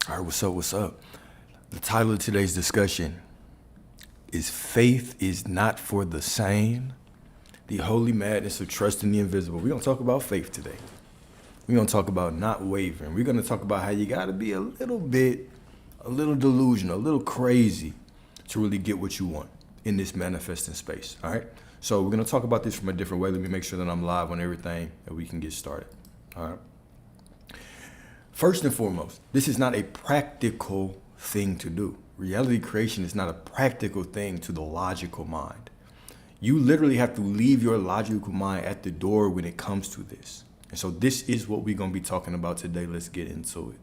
All right, what's up? What's up? The title of today's discussion is Faith is Not for the Sane, the Holy Madness of Trusting the Invisible. We're going to talk about faith today. We're going to talk about not wavering. We're going to talk about how you got to be a little delusional, a little crazy to really get what you want in this manifesting space. All right? So we're going to talk about this from a different way. Let me make sure that I'm live on everything and we can get started. All right? First and foremost, this is not a practical thing to do. Reality creation is not a practical thing to the logical mind. You literally have to leave your logical mind at the door when it comes to this. And so this is what we're going to be talking about today. Let's get into it.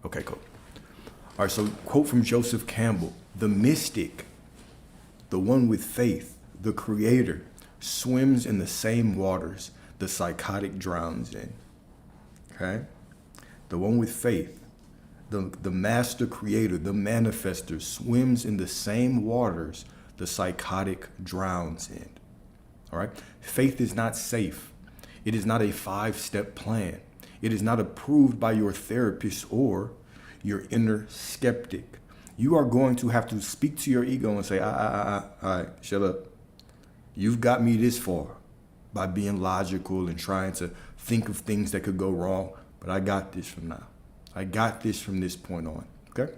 Okay, cool. All right, so quote from Joseph Campbell: "The mystic, the one with faith, the creator, swims in the same waters the psychotic drowns in." Okay? The one with faith, the master creator, the manifester, swims in the same waters the psychotic drowns in. All right? Faith is not safe. It is not a 5-step plan. It is not approved by your therapist or your inner skeptic. You are going to have to speak to your ego and say, all right, shut up. You've got me this far by being logical and trying to think of things that could go wrong, but I got this from now. I got this from this point on, okay?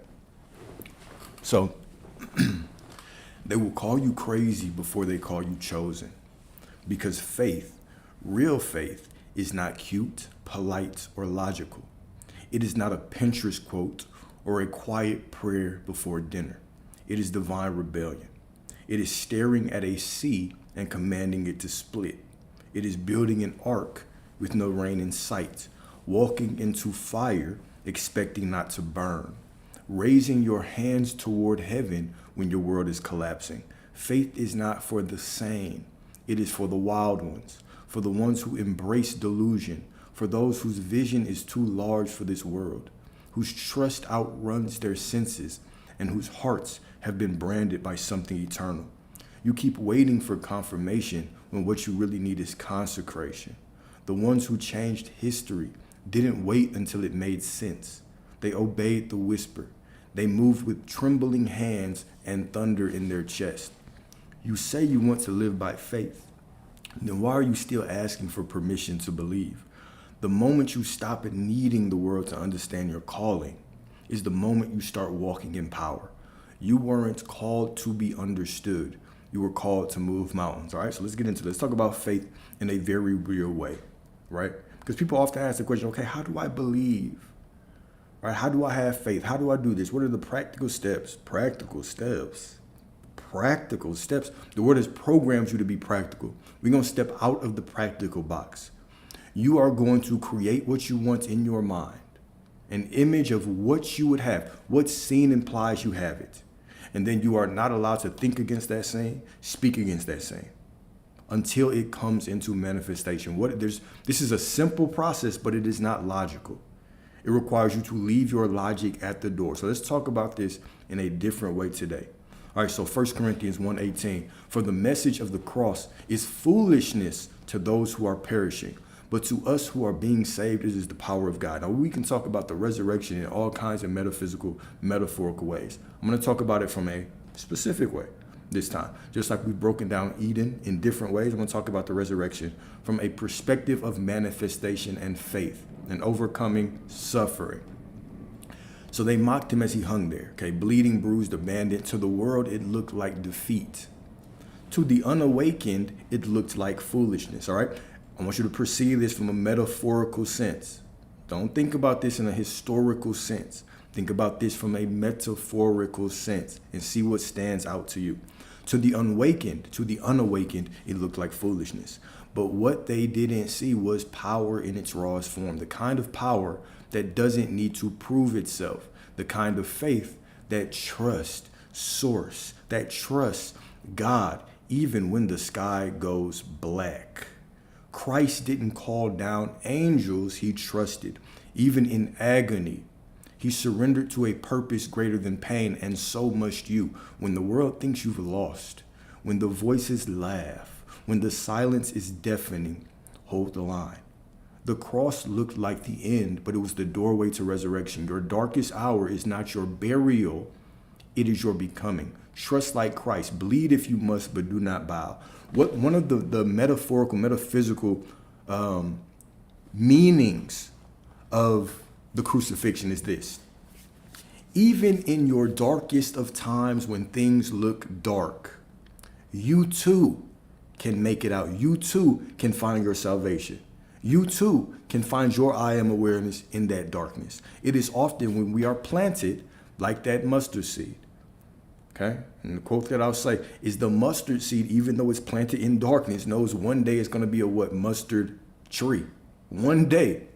So they will call you crazy before they call you chosen, because faith, real faith, is not cute, polite, or logical. It is not a Pinterest quote or a quiet prayer before dinner. It is divine rebellion. It is staring at a sea and commanding it to split. It is building an ark with no rain in sight, walking into fire, expecting not to burn, raising your hands toward heaven when your world is collapsing. Faith is not for the sane. It is for the wild ones, for the ones who embrace delusion, for those whose vision is too large for this world, whose trust outruns their senses, and whose hearts have been branded by something eternal. You keep waiting for confirmation when what you really need is consecration. The ones who changed history didn't wait until it made sense. They obeyed the whisper. They moved with trembling hands and thunder in their chest. You say you want to live by faith. Then why are you still asking for permission to believe? The moment you stop needing the world to understand your calling is the moment you start walking in power. You weren't called to be understood. You were called to move mountains. All right, so let's get into this. Let's talk about faith in a very real way, right? Because people often ask the question, okay, how do I believe? Right? How do I have faith? How do I do this? What are the practical steps? Practical steps. Practical steps. The word has programmed you to be practical. We're going to step out of the practical box. You are going to create what you want in your mind, an image of what you would have. What scene implies you have it. And then you are not allowed to think against that scene, speak against that scene, until it comes into manifestation. This is a simple process, but it is not logical. It requires you to leave your logic at the door. So let's talk about this in a different way today. All right, so 1 Corinthians 1:18, "For the message of the cross is foolishness to those who are perishing, but to us who are being saved, it is the power of God." Now, we can talk about the resurrection in all kinds of metaphysical, metaphorical ways. I'm going to talk about it from a specific way this time. Just like we've broken down Eden in different ways, I'm going to talk about the resurrection from a perspective of manifestation and faith and overcoming suffering. So they mocked him as he hung there, okay, bleeding, bruised, abandoned. To the world, it looked like defeat. To the unawakened, it looked like foolishness, all right? I want you to perceive this from a metaphorical sense. Don't think about this in a historical sense. Think about this from a metaphorical sense and see what stands out to you. To the unawakened, it looked like foolishness. But what they didn't see was power in its rawest form, the kind of power that doesn't need to prove itself, the kind of faith that trusts source, that trusts God, even when the sky goes black. Christ didn't call down angels, he trusted, even in agony. He surrendered to a purpose greater than pain, and so must you. When the world thinks you've lost, when the voices laugh, when the silence is deafening, hold the line. The cross looked like the end, but it was the doorway to resurrection. Your darkest hour is not your burial, it is your becoming. Trust like Christ. Bleed if you must, but do not bow. One of the metaphorical, metaphysical meanings of the crucifixion is this. Even in your darkest of times when things look dark, you too can make it out. You too can find your salvation. You too can find your I am awareness in that darkness. It is often when we are planted like that mustard seed. Okay? And the quote that I'll say is the mustard seed, even though it's planted in darkness, knows one day it's going to be a what? Mustard tree. One day.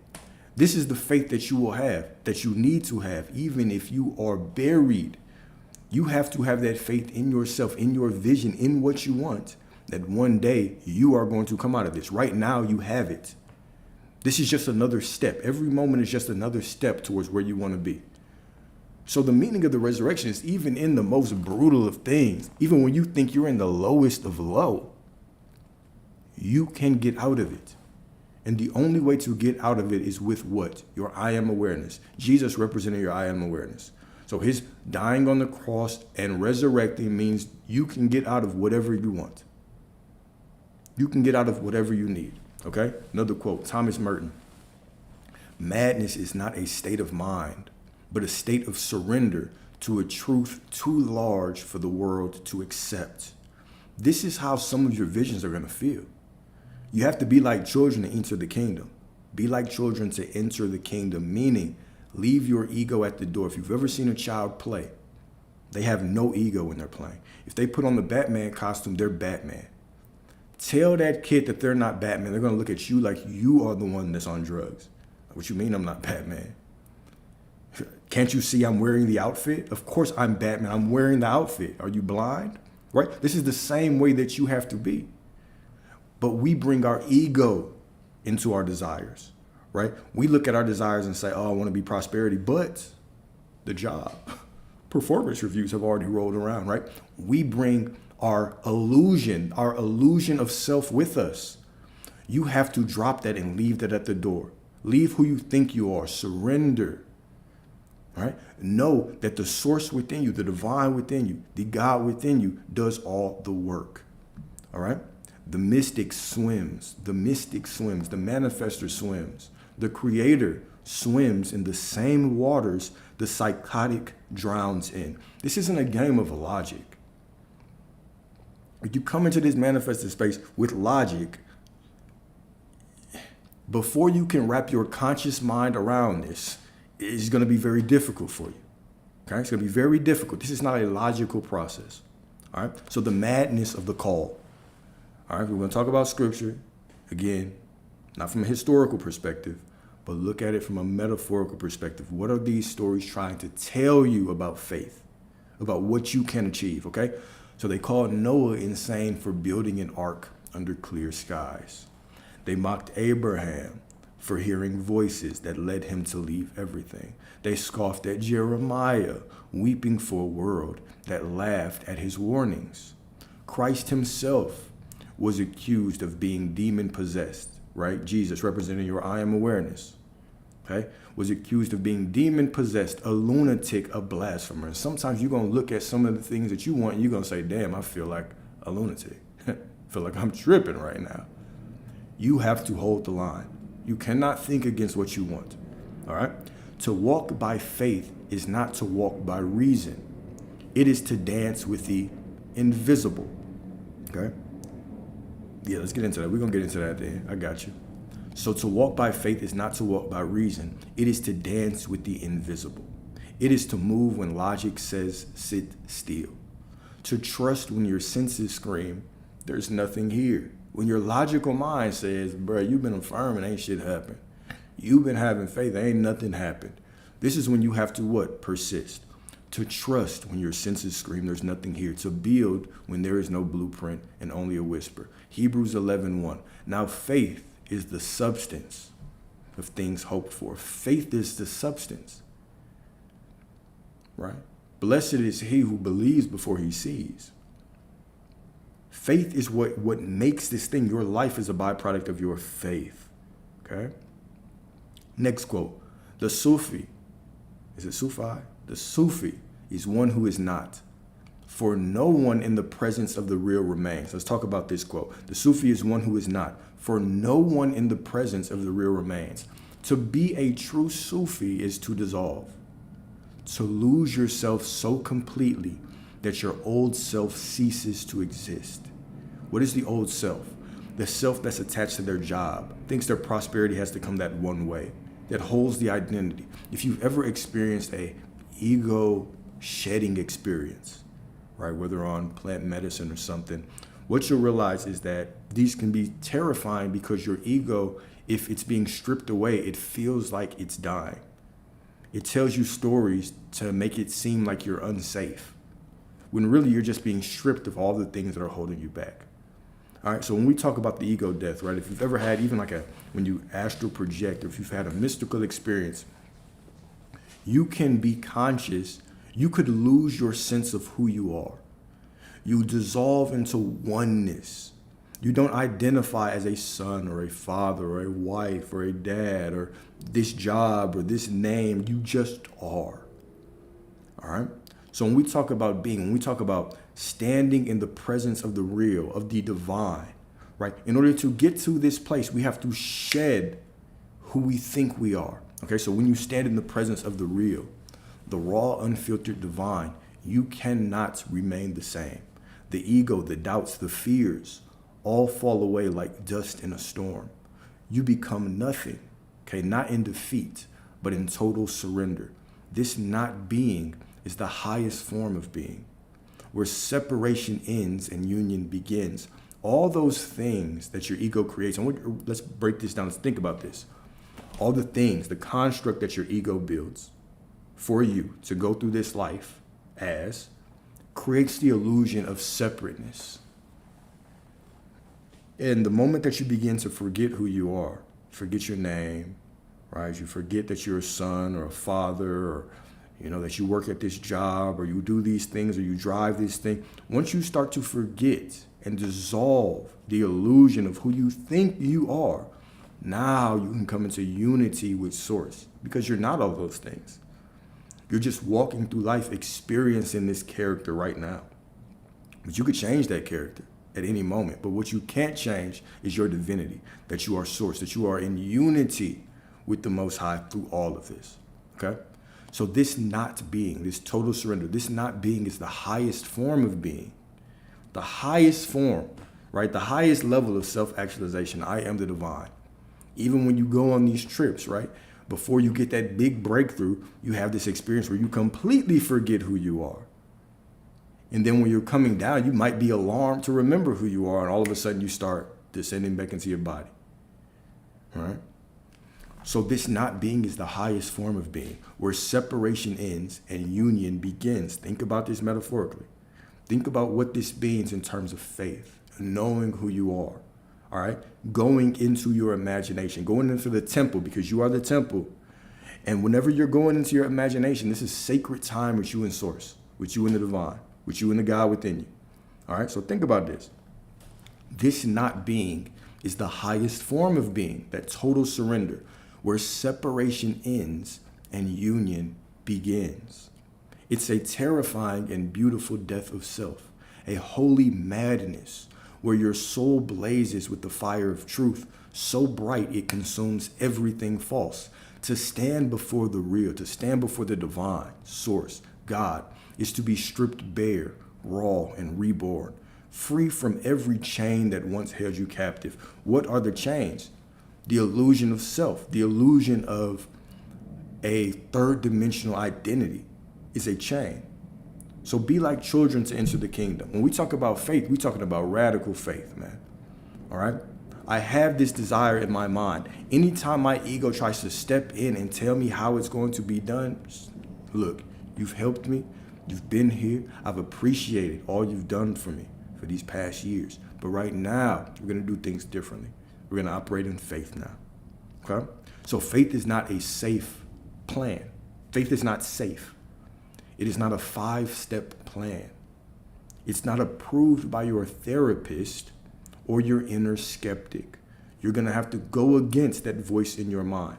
This is the faith that you will have, that you need to have, even if you are buried. You have to have that faith in yourself, in your vision, in what you want, that one day you are going to come out of this. Right now, you have it. This is just another step. Every moment is just another step towards where you want to be. So the meaning of the resurrection is even in the most brutal of things, even when you think you're in the lowest of low, you can get out of it. And the only way to get out of it is with what? Your I am awareness. Jesus represented your I am awareness. So his dying on the cross and resurrecting means you can get out of whatever you want. You can get out of whatever you need. Okay? Another quote, Thomas Merton. Madness is not a state of mind, but a state of surrender to a truth too large for the world to accept. This is how some of your visions are going to feel. You have to be like children to enter the kingdom. Be like children to enter the kingdom, meaning leave your ego at the door. If you've ever seen a child play, they have no ego when they're playing. If they put on the Batman costume, they're Batman. Tell that kid that they're not Batman. They're going to look at you like you are the one that's on drugs. What you mean I'm not Batman? Can't you see I'm wearing the outfit? Of course I'm Batman. I'm wearing the outfit. Are you blind? Right? This is the same way that you have to be. But we bring our ego into our desires, right? We look at our desires and say, oh, I want to be prosperity, but the job, performance reviews have already rolled around, right? We bring our illusion of self with us. You have to drop that and leave that at the door. Leave who you think you are. Surrender. All right? Know that the source within you, the divine within you, the God within you does all the work. All right? The mystic swims. The manifester swims. The creator swims in the same waters the psychotic drowns in. This isn't a game of logic. If you come into this manifested space with logic, before you can wrap your conscious mind around this, it's going to be very difficult for you. Okay? It's going to be very difficult. This is not a logical process. All right? So the madness of the call. All right? We're going to talk about scripture. Again, not from a historical perspective, but look at it from a metaphorical perspective. What are these stories trying to tell you about faith, about what you can achieve? Okay? So they called Noah insane for building an ark under clear skies. They mocked Abraham for hearing voices that led him to leave everything. They scoffed at Jeremiah, weeping for a world that laughed at his warnings. Christ himself was accused of being demon-possessed, right? Jesus, representing your I am awareness, okay, was accused of being demon-possessed, a lunatic, a blasphemer. And sometimes you're going to look at some of the things that you want and you're going to say, damn, I feel like a lunatic. I feel like I'm tripping right now. You have to hold the line. You cannot think against what you want, all right? To walk by faith is not to walk by reason. It is to dance with the invisible, okay? Yeah, let's get into that. We're going to get into that then. I got you. So to walk by faith is not to walk by reason. It is to dance with the invisible. It is to move when logic says sit still. To trust when your senses scream, there's nothing here. When your logical mind says, bro, you've been affirming, ain't shit happened. You've been having faith, ain't nothing happened. This is when you have to what? Persist. To trust when your senses scream, there's nothing here. To build when there is no blueprint and only a whisper. Hebrews 11:1. Now faith is the substance of things hoped for. Faith is the substance, right? Blessed is he who believes before he sees. Faith is what makes this thing. Your life is a byproduct of your faith, okay? Next quote, the Sufi, is it Sufi? The Sufi is one who is not, for no one in the presence of the real remains. Let's talk about this quote. The Sufi is one who is not, for no one in the presence of the real remains. To be a true Sufi is to dissolve, to lose yourself so completely that your old self ceases to exist. What is the old self? The self that's attached to their job, thinks their prosperity has to come that one way, that holds the identity. If you've ever experienced a ego shedding experience, right, whether on plant medicine or something, what you'll realize is that these can be terrifying because your ego, if it's being stripped away, it feels like it's dying. It tells you stories to make it seem like you're unsafe, when really you're just being stripped of all the things that are holding you back. All right, so when we talk about the ego death, right, if you've ever had even like when you astral project, or if you've had a mystical experience, you can be conscious, you could lose your sense of who you are. You dissolve into oneness. You don't identify as a son or a father or a wife or a dad or this job or this name. You just are. All right? So when we talk about being, when we talk about standing in the presence of the real, of the divine, right? In order to get to this place, we have to shed who we think we are. Okay, so when you stand in the presence of the real, the raw, unfiltered divine, you cannot remain the same. The ego, the doubts, the fears, all fall away like dust in a storm. You become nothing, okay? Not in defeat, but in total surrender. This not being is the highest form of being, where separation ends and union begins. All those things that your ego creates, and let's break this down, let's think about this. All the things, the construct that your ego builds for you to go through this life as, creates the illusion of separateness. And the moment that you begin to forget who you are, forget your name, right? You forget that you're a son or a father, or that you work at this job, or you do these things, or you drive this thing. Once you start to forget and dissolve the illusion of who you think you are, now you can come into unity with Source, because you're not all those things. You're just walking through life experiencing this character right now. But you could change that character at any moment. But what you can't change is your divinity, that you are Source, that you are in unity with the Most High through all of this, okay? So this not being, this total surrender, this not being is the highest form of being. The highest form, right? The highest level of self-actualization. I am the divine. Even when you go on these trips, right? Before you get that big breakthrough, you have this experience where you completely forget who you are. And then when you're coming down, you might be alarmed to remember who you are, and all of a sudden you start descending back into your body, all right? So this not being is the highest form of being, where separation ends and union begins. Think about this metaphorically. Think about what this means in terms of faith, knowing who you are, all right? Going into your imagination, going into the temple, because you are the temple. And whenever you're going into your imagination, this is sacred time with you and Source, with you and the divine, with you and the God within you, all right? So think about this. This not being is the highest form of being, that total surrender, where separation ends and union begins. It's a terrifying and beautiful death of self, a holy madness where your soul blazes with the fire of truth, so bright it consumes everything false. To stand before the real, to stand before the divine, Source, God, is to be stripped bare, raw, and reborn, free from every chain that once held you captive. What are the chains? The illusion of self, the illusion of a third dimensional identity is a chain. So be like children to enter the kingdom. When we talk about faith, we're talking about radical faith, man. All right? I have this desire in my mind. Anytime my ego tries to step in and tell me how it's going to be done, look, you've helped me. You've been here. I've appreciated all you've done for me for these past years. But right now, we're going to do things differently. We're going to operate in faith now, okay? So faith is not a safe plan. Faith is not safe. It is not a 5-step plan. It's not approved by your therapist or your inner skeptic. You're going to have to go against that voice in your mind.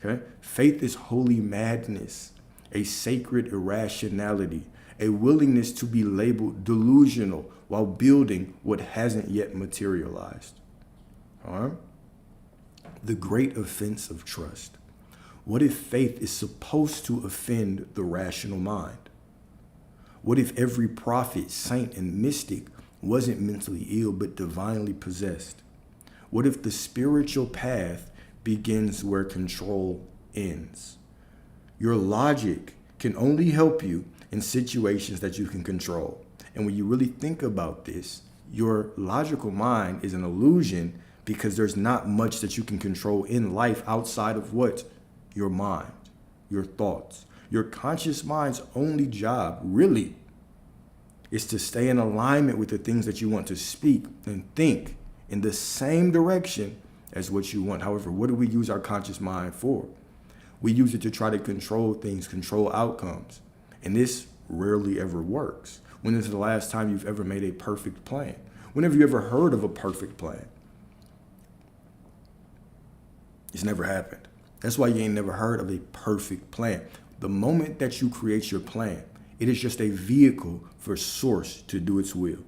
Okay? Faith is holy madness, a sacred irrationality, a willingness to be labeled delusional while building what hasn't yet materialized. All right? The great offense of trust. What if faith is supposed to offend the rational mind? What if every prophet, saint, and mystic wasn't mentally ill but divinely possessed? What if the spiritual path begins where control ends? Your logic can only help you in situations that you can control. And when you really think about this, your logical mind is an illusion because there's not much that you can control in life outside of what? Your mind, your thoughts. Your conscious mind's only job, really, is to stay in alignment with the things that you want to speak and think in the same direction as what you want. However, what do we use our conscious mind for? We use it to try to control things, control outcomes. And this rarely ever works. When is the last time you've ever made a perfect plan? When have you ever heard of a perfect plan? It's never happened. That's why you ain't never heard of a perfect plan. The moment that you create your plan, it is just a vehicle for source to do its will.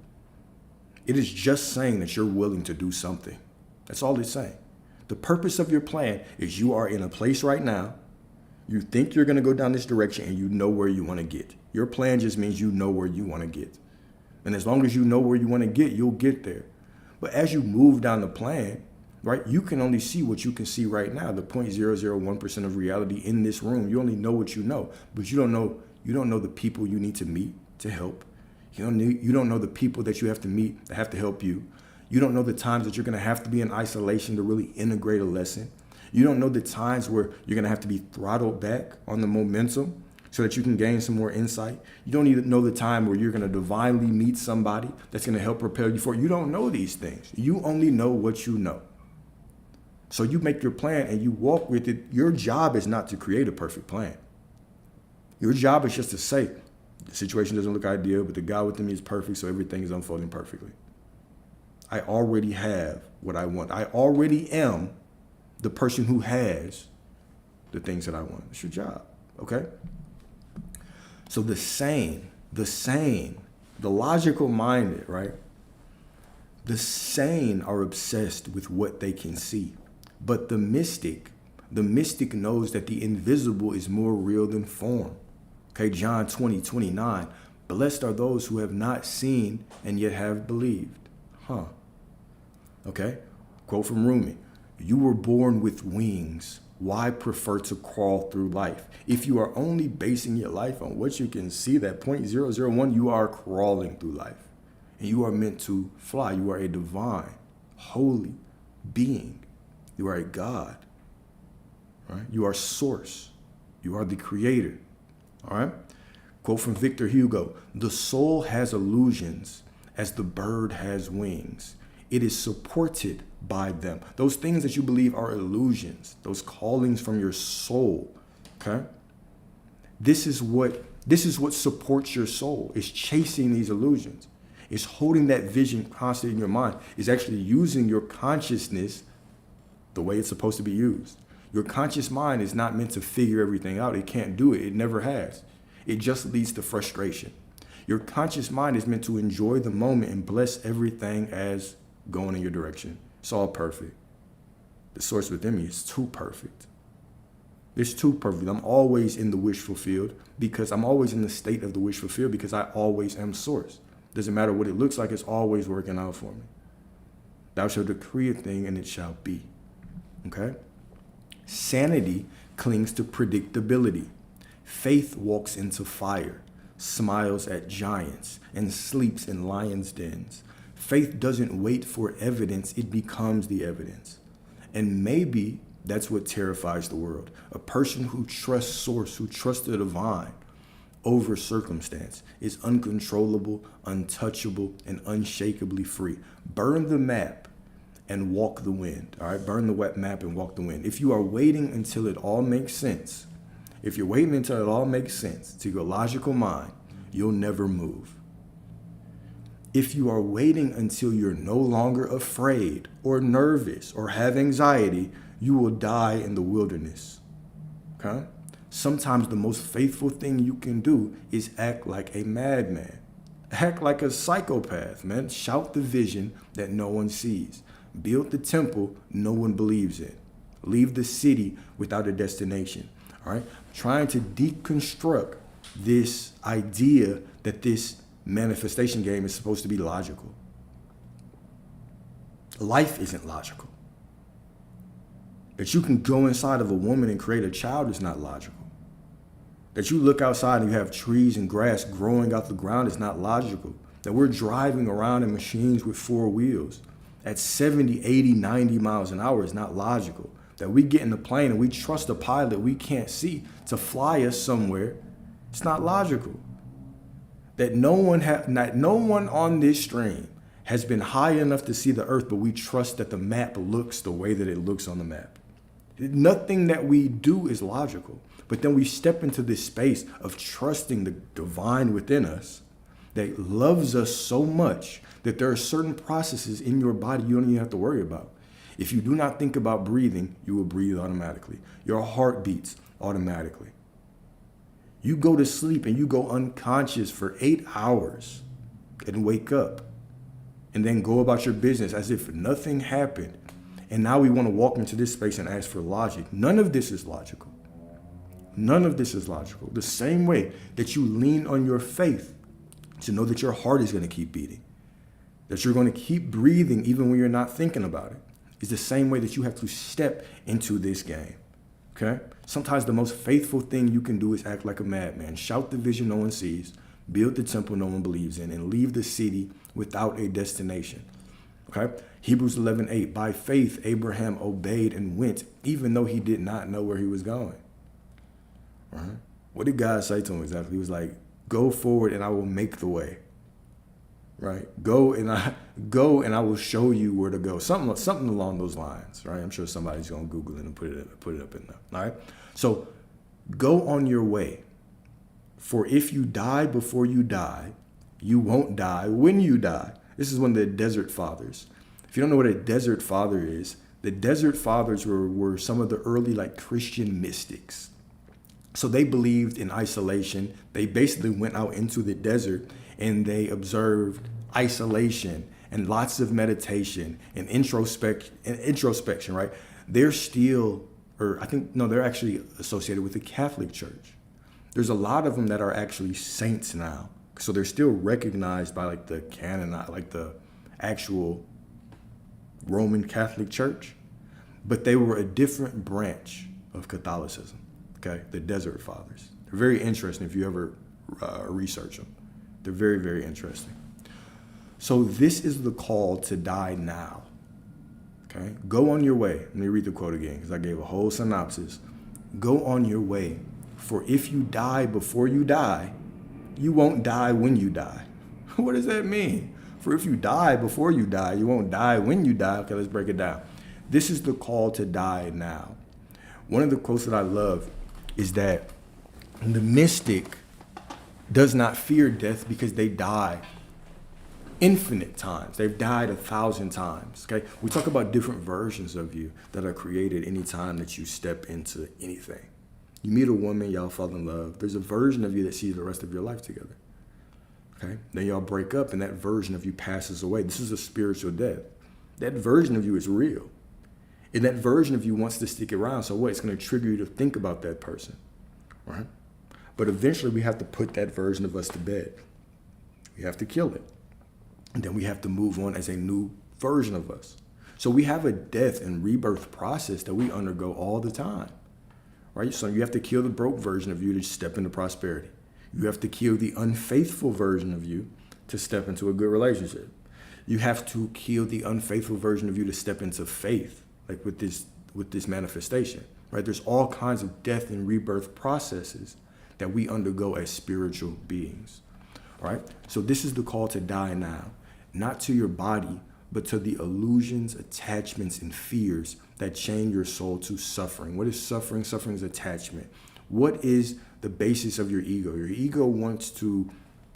It is just saying that you're willing to do something. That's all it's saying. The purpose of your plan is you are in a place right now. You think you're going to go down this direction and you know where you want to get. Your plan just means you know where you want to get. And as long as you know where you want to get, you'll get there. But as you move down the plan, right, you can only see what you can see right now, the 0.001% of reality in this room. You only know what you know, but you don't know the people you need to meet to help. You don't know the people that you have to meet that have to help you. You don't know the times that you're going to have to be in isolation to really integrate a lesson. You don't know the times where you're going to have to be throttled back on the momentum so that you can gain some more insight. You don't even know the time where you're going to divinely meet somebody that's going to help propel you forward. You don't know these things. You only know what you know. So you make your plan and you walk with it. Your job is not to create a perfect plan. Your job is just to say, the situation doesn't look ideal, but the God within me is perfect, so everything is unfolding perfectly. I already have what I want. I already am the person who has the things that I want. It's your job, okay? So the sane, the logical minded, right? The sane are obsessed with what they can see. But the mystic knows that the invisible is more real than form. Okay, John 20:29. Blessed are those who have not seen and yet have believed. Okay, quote from Rumi. You were born with wings. Why prefer to crawl through life? If you are only basing your life on what you can see, that 0.001, you are crawling through life. And you are meant to fly. You are a divine, holy being. You are a God, right? You are source. You are the creator, all right? Quote from Victor Hugo, the soul has illusions as the bird has wings. It is supported by them. Those things that you believe are illusions, those callings from your soul, okay? This is what supports your soul. It's chasing these illusions. It's holding that vision constantly in your mind. It's actually using your consciousness the way it's supposed to be used. Your conscious mind is not meant to figure everything out. It can't do it. It never has. It just leads to frustration. Your conscious mind is meant to enjoy the moment and bless everything as going in your direction. It's all perfect. The source within me is too perfect. It's too perfect. I'm always in the wish fulfilled because I'm always in the state of the wish fulfilled because I always am source. Doesn't matter what it looks like, it's always working out for me. Thou shalt decree a thing and it shall be. Okay? Sanity clings to predictability. Faith walks into fire, smiles at giants, and sleeps in lions' dens. Faith doesn't wait for evidence, it becomes the evidence. And maybe that's what terrifies the world. A person who trusts source, who trusts the divine over circumstance is uncontrollable, untouchable, and unshakably free. Burn the map and walk the wind. All right, burn the map and walk the wind. If you are waiting until it all makes sense, to your logical mind, you'll never move. If you are waiting until you're no longer afraid or nervous or have anxiety, you will die in the wilderness. Okay? Sometimes the most faithful thing you can do is act like a madman. Act like a psychopath, man. Shout the vision that no one sees. Build the temple no one believes in. Leave the city without a destination. All right? Trying to deconstruct this idea that this manifestation game is supposed to be logical. Life isn't logical. That you can go inside of a woman and create a child is not logical. That you look outside and you have trees and grass growing out the ground is not logical. That we're driving around in machines with 4 wheels at 70, 80, 90 miles an hour is not logical. That we get in the plane and we trust a pilot we can't see to fly us somewhere, it's not logical. That no one on this stream has been high enough to see the earth, but we trust that the map looks the way that it looks on the map. Nothing that we do is logical. But then we step into this space of trusting the divine within us that loves us so much that there are certain processes in your body you don't even have to worry about. If you do not think about breathing, you will breathe automatically. Your heart beats automatically. You go to sleep and you go unconscious for 8 hours and wake up and then go about your business as if nothing happened. And now we want to walk into this space and ask for logic. None of this is logical. None of this is logical. The same way that you lean on your faith to know that your heart is going to keep beating, that you're going to keep breathing even when you're not thinking about it, is the same way that you have to step into this game. Okay? Sometimes the most faithful thing you can do is act like a madman. Shout the vision no one sees, build the temple no one believes in, and leave the city without a destination. Okay? Hebrews 11:8, by faith, Abraham obeyed and went, even though he did not know where he was going. Right? What did God say to him exactly? He was like, go forward and I will make the way. Right? Go and I will show you where to go. Something along those lines, right? I'm sure somebody's gonna Google it and put it up in there. All right. So go on your way. For if you die before you die, you won't die when you die. This is one of the desert fathers. If you don't know what a desert father is, the desert fathers were some of the early Christian mystics. So they believed in isolation. They basically went out into the desert and they observed isolation and lots of meditation and introspection, right? They're actually associated with the Catholic Church. There's a lot of them that are actually saints now. So they're still recognized by the canon, the actual Roman Catholic Church, but they were a different branch of Catholicism. Okay, the Desert Fathers. They're very interesting if you ever research them. They're very, very interesting. So this is the call to die now. Okay, go on your way. Let me read the quote again because I gave a whole synopsis. Go on your way, for if you die before you die, you won't die when you die. What does that mean? For if you die before you die, you won't die when you die. Okay, let's break it down. This is the call to die now. One of the quotes that I love is that the mystic does not fear death because they die infinite times. They've died 1,000 times. Okay, we talk about different versions of you that are created anytime that you step into anything. You meet a woman, y'all fall in love. There's a version of you that sees the rest of your life together. Okay, then y'all break up and that version of you passes away. This is a spiritual death. That version of you is real. And that version of you wants to stick around. So what? It's going to trigger you to think about that person, right? But eventually we have to put that version of us to bed. We have to kill it. And then we have to move on as a new version of us. So we have a death and rebirth process that we undergo all the time, right? So you have to kill the broke version of you to step into prosperity. You have to kill the unfaithful version of you to step into a good relationship. You have to kill the unfaithful version of you to step into faith. With this manifestation, right? There's all kinds of death and rebirth processes that we undergo as spiritual beings, right? So this is the call to die now, not to your body, but to the illusions, attachments, and fears that chain your soul to suffering. What is suffering? Suffering is attachment. What is the basis of your ego? Your ego wants to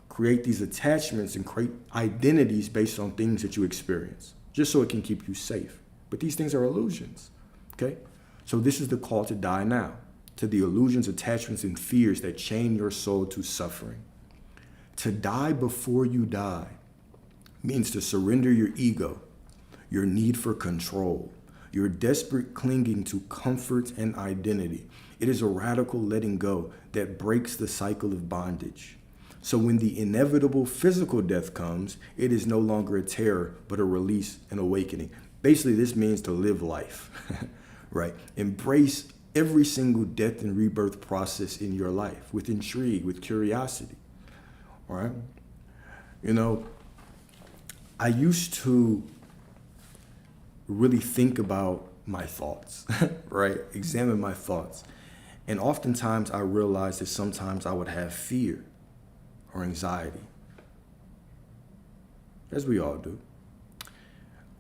create these attachments and create identities based on things that you experience, just so it can keep you safe. But these things are illusions, okay? So this is the call to die now. to the illusions, attachments, and fears that chain your soul to suffering. To die before you die means to surrender your ego, your need for control, your desperate clinging to comfort and identity. It is a radical letting go that breaks the cycle of bondage. So when the inevitable physical death comes, it is no longer a terror, but a release and awakening. Basically, this means to live life, right? Embrace every single death and rebirth process in your life with intrigue, with curiosity, all right? You know, I used to really think about my thoughts, right? Examine my thoughts. And oftentimes I realized that sometimes I would have fear or anxiety, as we all do.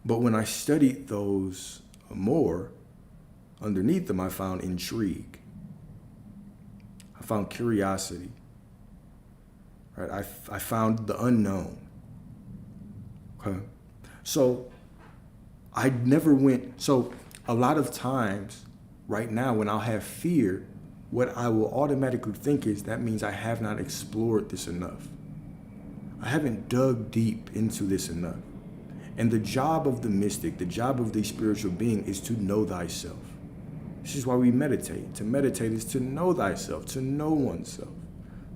But when I studied those more, underneath them I found intrigue. I found curiosity, right? I found the unknown, okay? So I never went, so a lot of times right now when I'll have fear, what I will automatically think is that means I have not explored this enough. I haven't dug deep into this enough. And the job of the mystic, the job of the spiritual being is to know thyself. This is why we meditate. To meditate is to know thyself, to know oneself.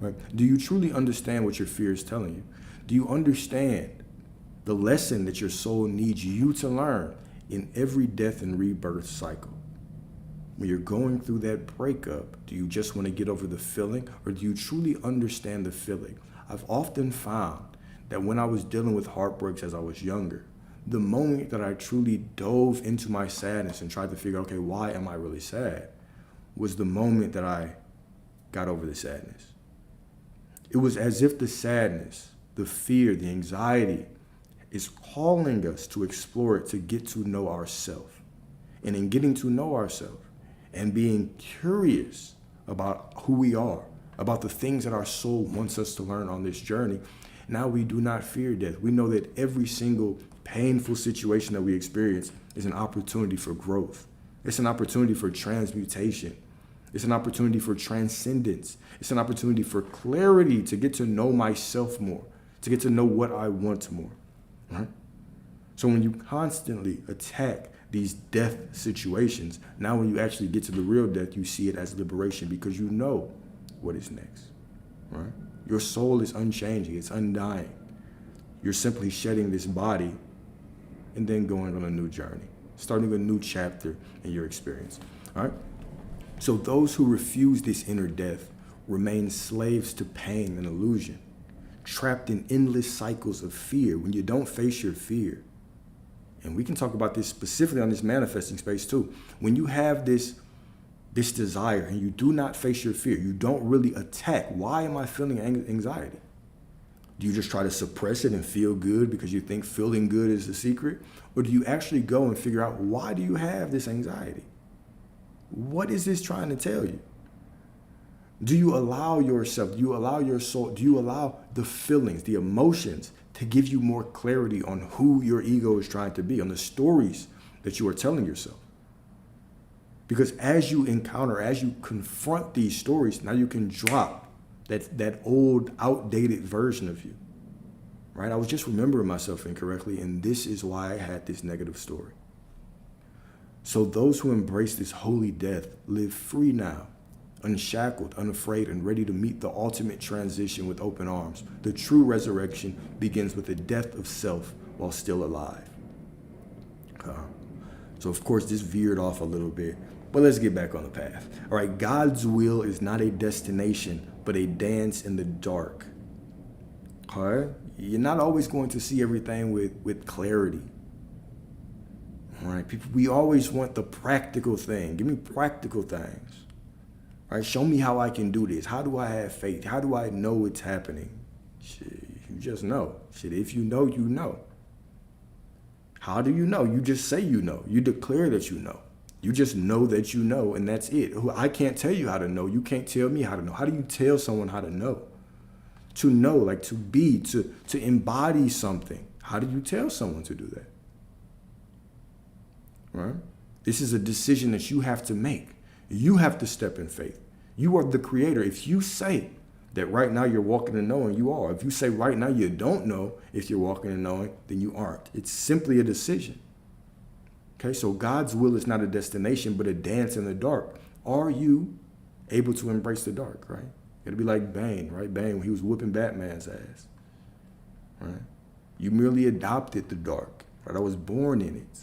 Right? Do you truly understand what your fear is telling you? Do you understand the lesson that your soul needs you to learn in every death and rebirth cycle? When you're going through that breakup, do you just want to get over the feeling, or do you truly understand the feeling? I've often found that when I was dealing with heartbreaks as I was younger, the moment that I truly dove into my sadness and tried to figure out, okay, why am I really sad, was the moment that I got over the sadness. It was as if the sadness, the fear, the anxiety is calling us to explore it, to get to know ourselves. And in getting to know ourselves and being curious about who we are, about the things that our soul wants us to learn on this journey, now we do not fear death. We know that every single painful situation that we experience is an opportunity for growth. It's an opportunity for transmutation. It's an opportunity for transcendence. It's an opportunity for clarity, to get to know myself more, to get to know what I want more. Right? So when you constantly attack these death situations, now when you actually get to the real death, you see it as liberation, because you know what is next. Right? Your soul is unchanging, it's undying. You're simply shedding this body and then going on a new journey, starting a new chapter in your experience. All right? So those who refuse this inner death remain slaves to pain and illusion, trapped in endless cycles of fear. When you don't face your fear, and we can talk about this specifically on this manifesting space too, when you have this desire and you do not face your fear, you don't really attack. Why am I feeling anxiety? Do you just try to suppress it and feel good because you think feeling good is the secret? Or do you actually go and figure out, why do you have this anxiety? What is this trying to tell you? Do you allow yourself, do you allow your soul, do you allow the feelings, the emotions to give you more clarity on who your ego is trying to be, on the stories that you are telling yourself? Because as you encounter, as you confront these stories, now you can drop that old, outdated version of you, right? I was just remembering myself incorrectly, and this is why I had this negative story. So those who embrace this holy death live free now, unshackled, unafraid, and ready to meet the ultimate transition with open arms. The true resurrection begins with the death of self while still alive. So of course this veered off a little bit, but let's get back on the path. All right, God's will is not a destination, but a dance in the dark. All right? You're not always going to see everything with clarity. All right, people, we always want the practical thing. Give me practical things. All right, show me how I can do this. How do I have faith? How do I know it's happening? Shit, you just know. Shit, if you know, you know. How do you know? You just say you know. You declare that you know. You just know that you know, and that's it. I can't tell you how to know. You can't tell me how to know. How do you tell someone how to know? To know, like to be, to embody something. How do you tell someone to do that? Right? This is a decision that you have to make. You have to step in faith. You are the creator. If you say that right now you're walking in knowing, you are. If you say right now you don't know if you're walking in knowing, then you aren't. It's simply a decision. Okay, so God's will is not a destination, but a dance in the dark. Are you able to embrace the dark, right? It'll be like Bane, right? Bane, when he was whooping Batman's ass, right? You merely adopted the dark, right? I was born in it.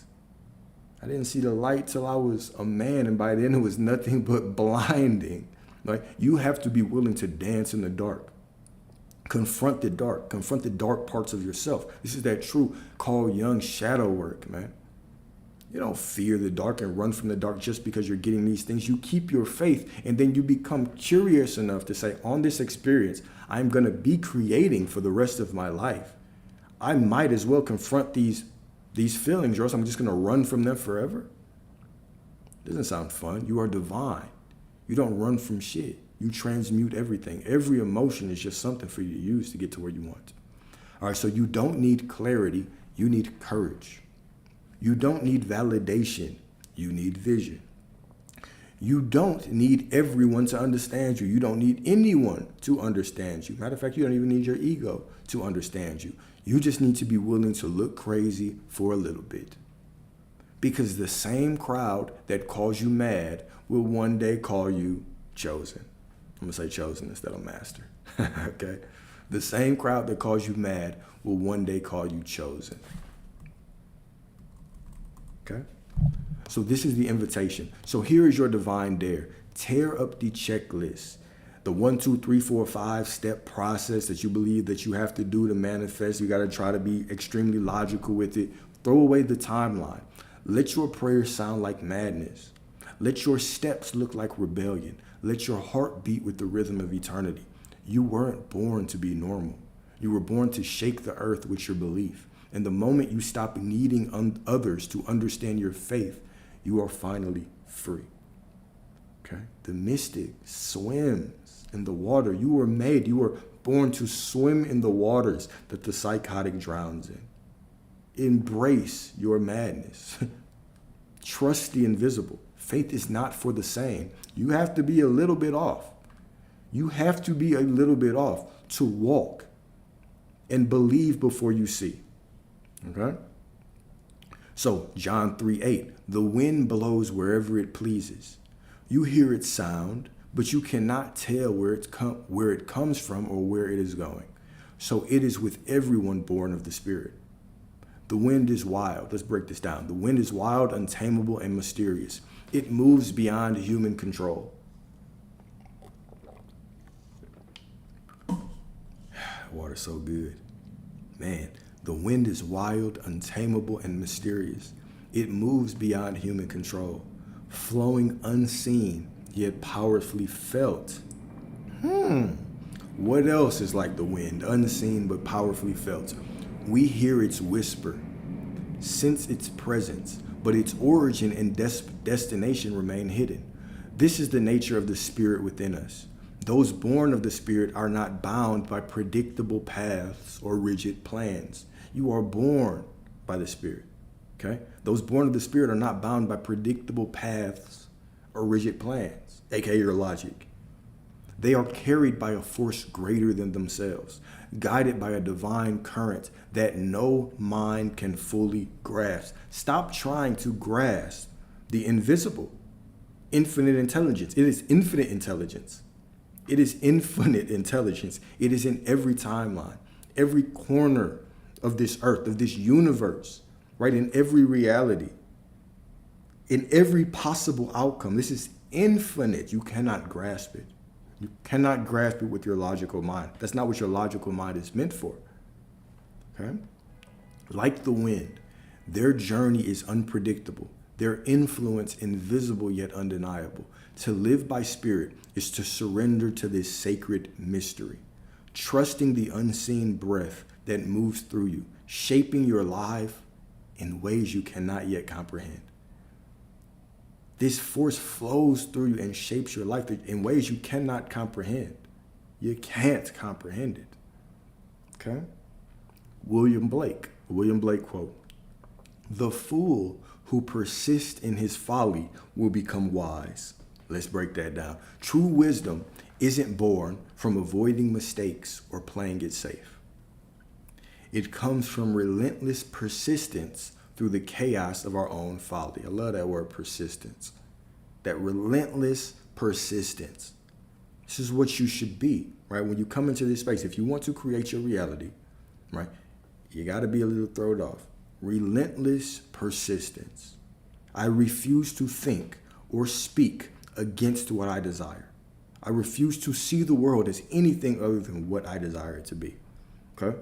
I didn't see the light till I was a man, and by then it was nothing but blinding. Right? You have to be willing to dance in the dark. Confront the dark parts of yourself. This is that true Carl Jung shadow work, man. You don't fear the dark and run from the dark just because you're getting these things. You keep your faith, and then you become curious enough to say, on this experience, I'm going to be creating for the rest of my life. I might as well confront these feelings, or else I'm just going to run from them forever. Doesn't sound fun. You are divine. You don't run from shit. You transmute everything. Every emotion is just something for you to use to get to where you want. All right, so you don't need clarity. You need courage. You don't need validation. You need vision. You don't need everyone to understand you. You don't need anyone to understand you. Matter of fact, you don't even need your ego to understand you. You just need to be willing to look crazy for a little bit. Because the same crowd that calls you mad will one day call you chosen. I'm going to say chosen instead of master. Okay? The same crowd that calls you mad will one day call you chosen. Okay? So this is the invitation. So here is your divine dare. Tear up the checklist. The 1, 2, 3, 4, 5 step process that you believe that you have to do to manifest. You got to try to be extremely logical with it. Throw away the timeline. Let your prayers sound like madness. Let your steps look like rebellion. Let your heart beat with the rhythm of eternity. You weren't born to be normal. You were born to shake the earth with your belief. And the moment you stop needing others to understand your faith, you are finally free. Okay? The mystic swims in the water. You were born to swim in the waters that the psychotic drowns in. Embrace your madness. Trust the invisible. Faith is not for the sane. You have to be a little bit off. You have to be a little bit off to walk and believe before you see. Okay? So John 3:8, the wind blows wherever it pleases. You hear its sound, but you cannot tell where it comes from or where it is going. So it is with everyone born of the Spirit. The wind is wild. Let's break this down. The wind is wild, untamable, and mysterious. It moves beyond human control. Water's so good. Man, the wind is wild, untamable, and mysterious. It moves beyond human control, flowing unseen, yet powerfully felt. What else is like the wind, unseen but powerfully felt? We hear its whisper, sense its presence, but its origin and destination remain hidden. This is the nature of the Spirit within us. Those born of the Spirit are not bound by predictable paths or rigid plans. You are born by the Spirit, okay? Those born of the Spirit are not bound by predictable paths or rigid plans, aka your logic. They are carried by a force greater than themselves, guided by a divine current that no mind can fully grasp. Stop trying to grasp the invisible, infinite intelligence. It is infinite intelligence. It is infinite intelligence. It is in every timeline, every corner of this earth, of this universe, right? In every reality, in every possible outcome. This is infinite. You cannot grasp it. You cannot grasp it with your logical mind. That's not what your logical mind is meant for. Okay? Like the wind, their journey is unpredictable. Their influence invisible yet undeniable. To live by spirit is to surrender to this sacred mystery, trusting the unseen breath that moves through you, shaping your life in ways you cannot yet comprehend. This force flows through you and shapes your life in ways you cannot comprehend. You can't comprehend it. Okay? William Blake quote, "The fool who persists in his folly will become wise. Let's break that down. True wisdom isn't born from avoiding mistakes or playing it safe. It comes from relentless persistence through the chaos of our own folly. I love that word, persistence. That relentless persistence. This is what you should be, right? When you come into this space, if you want to create your reality, right, you got to be a little thrown off. Relentless persistence. I refuse to think or speak against what I desire. I refuse to see the world as anything other than what I desire it to be. Okay?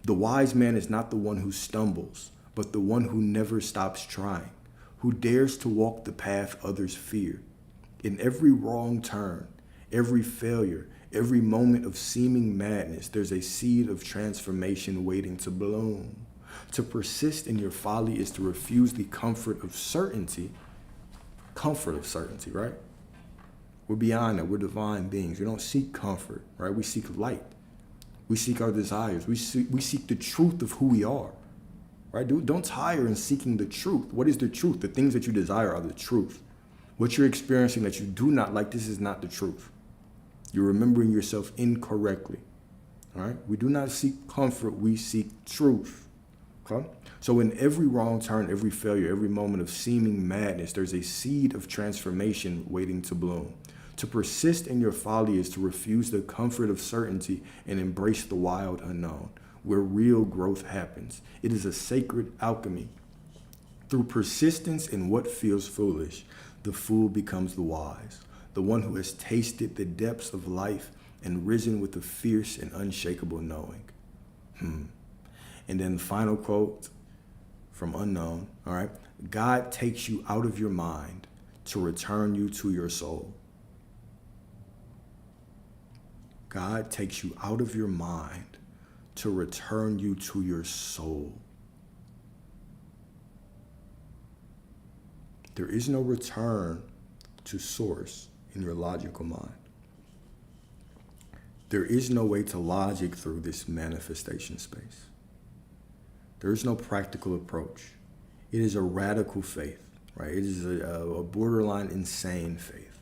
The wise man is not the one who stumbles, but the one who never stops trying, who dares to walk the path others fear. In every wrong turn, every failure, every moment of seeming madness, there's a seed of transformation waiting to bloom. To persist in your folly is to refuse the comfort of certainty. Comfort of certainty, right? We're beyond that. We're divine beings. We don't seek comfort, right? We seek light. We seek our desires. We seek the truth of who we are, right? Don't tire in seeking the truth. What is the truth? The things that you desire are the truth. What you're experiencing that you do not like, this is not the truth. You're remembering yourself incorrectly, all right? We do not seek comfort. We seek truth, okay? So in every wrong turn, every failure, every moment of seeming madness, there's a seed of transformation waiting to bloom. To persist in your folly is to refuse the comfort of certainty and embrace the wild unknown, where real growth happens. It is a sacred alchemy. Through persistence in what feels foolish, the fool becomes the wise, the one who has tasted the depths of life and risen with a fierce and unshakable knowing. And then the final quote from Unknown, all right? God takes you out of your mind to return you to your soul. God takes you out of your mind to return you to your soul. There is no return to source in your logical mind. There is no way to logic through this manifestation space. There is no practical approach. It is a radical faith, right? It is a borderline insane faith.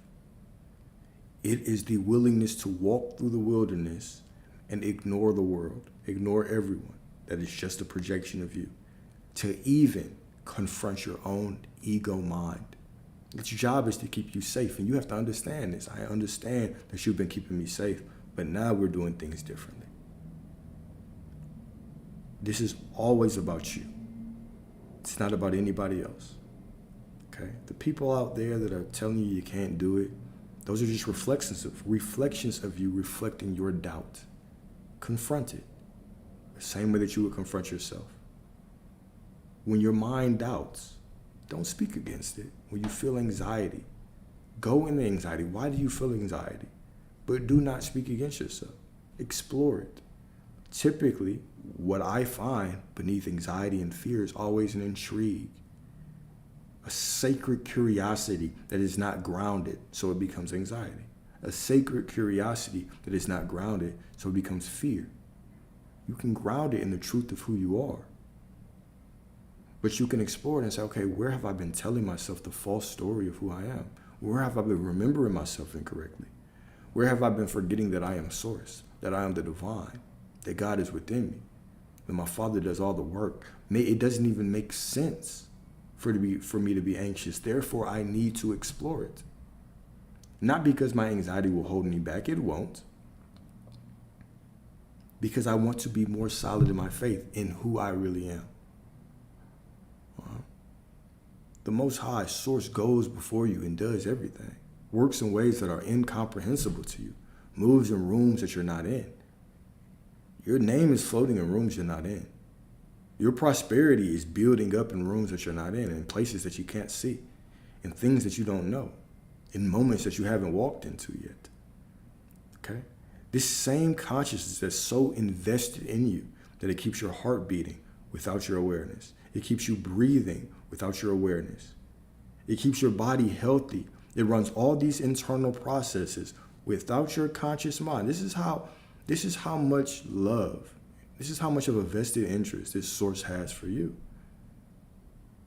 It is the willingness to walk through the wilderness and ignore the world, ignore everyone that is just a projection of you, to even confront your own ego mind. Its job is to keep you safe, and you have to understand this. I understand that you've been keeping me safe, but now we're doing things differently. This is always about you. It's not about anybody else, okay? The people out there that are telling you you can't do it, those are just reflections of you reflecting your doubt. Confront it the same way that you would confront yourself. When your mind doubts, don't speak against it. When you feel anxiety, go into anxiety. Why do you feel anxiety? But do not speak against yourself. Explore it. Typically, what I find beneath anxiety and fear is always an intrigue, a sacred curiosity that is not grounded, so it becomes anxiety. A sacred curiosity that is not grounded, so it becomes fear. You can ground it in the truth of who you are. But you can explore it and say, okay, where have I been telling myself the false story of who I am? Where have I been remembering myself incorrectly? Where have I been forgetting that I am source, that I am the divine, that God is within me, that my Father does all the work? It doesn't even make sense for me to be anxious. Therefore, I need to explore it. Not because my anxiety will hold me back. It won't. Because I want to be more solid in my faith in who I really am. The Most High Source goes before you and does everything. Works in ways that are incomprehensible to you. Moves in rooms that you're not in. Your name is floating in rooms you're not in. Your prosperity is building up in rooms that you're not in places that you can't see, in things that you don't know, in moments that you haven't walked into yet. Okay? This same consciousness that's so invested in you that it keeps your heart beating without your awareness. It keeps you breathing without your awareness. It keeps your body healthy. It runs all these internal processes without your conscious mind. This is how much love, this is how much of a vested interest this source has for you.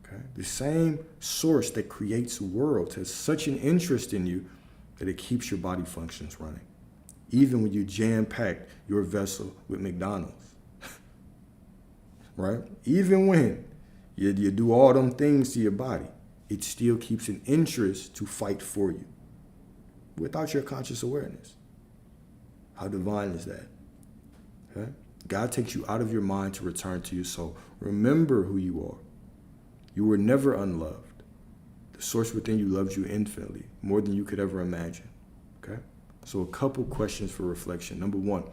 Okay? Okay? The same source that creates worlds has such an interest in you that it keeps your body functions running, even when you jam-pack your vessel with McDonald's, right? Even when you do all them things to your body, it still keeps an interest to fight for you without your conscious awareness. How divine is that? Okay? God takes you out of your mind to return to your soul. Remember who you are. You were never unloved. The source within you loves you infinitely, more than you could ever imagine. Okay? So a couple questions for reflection. Number one,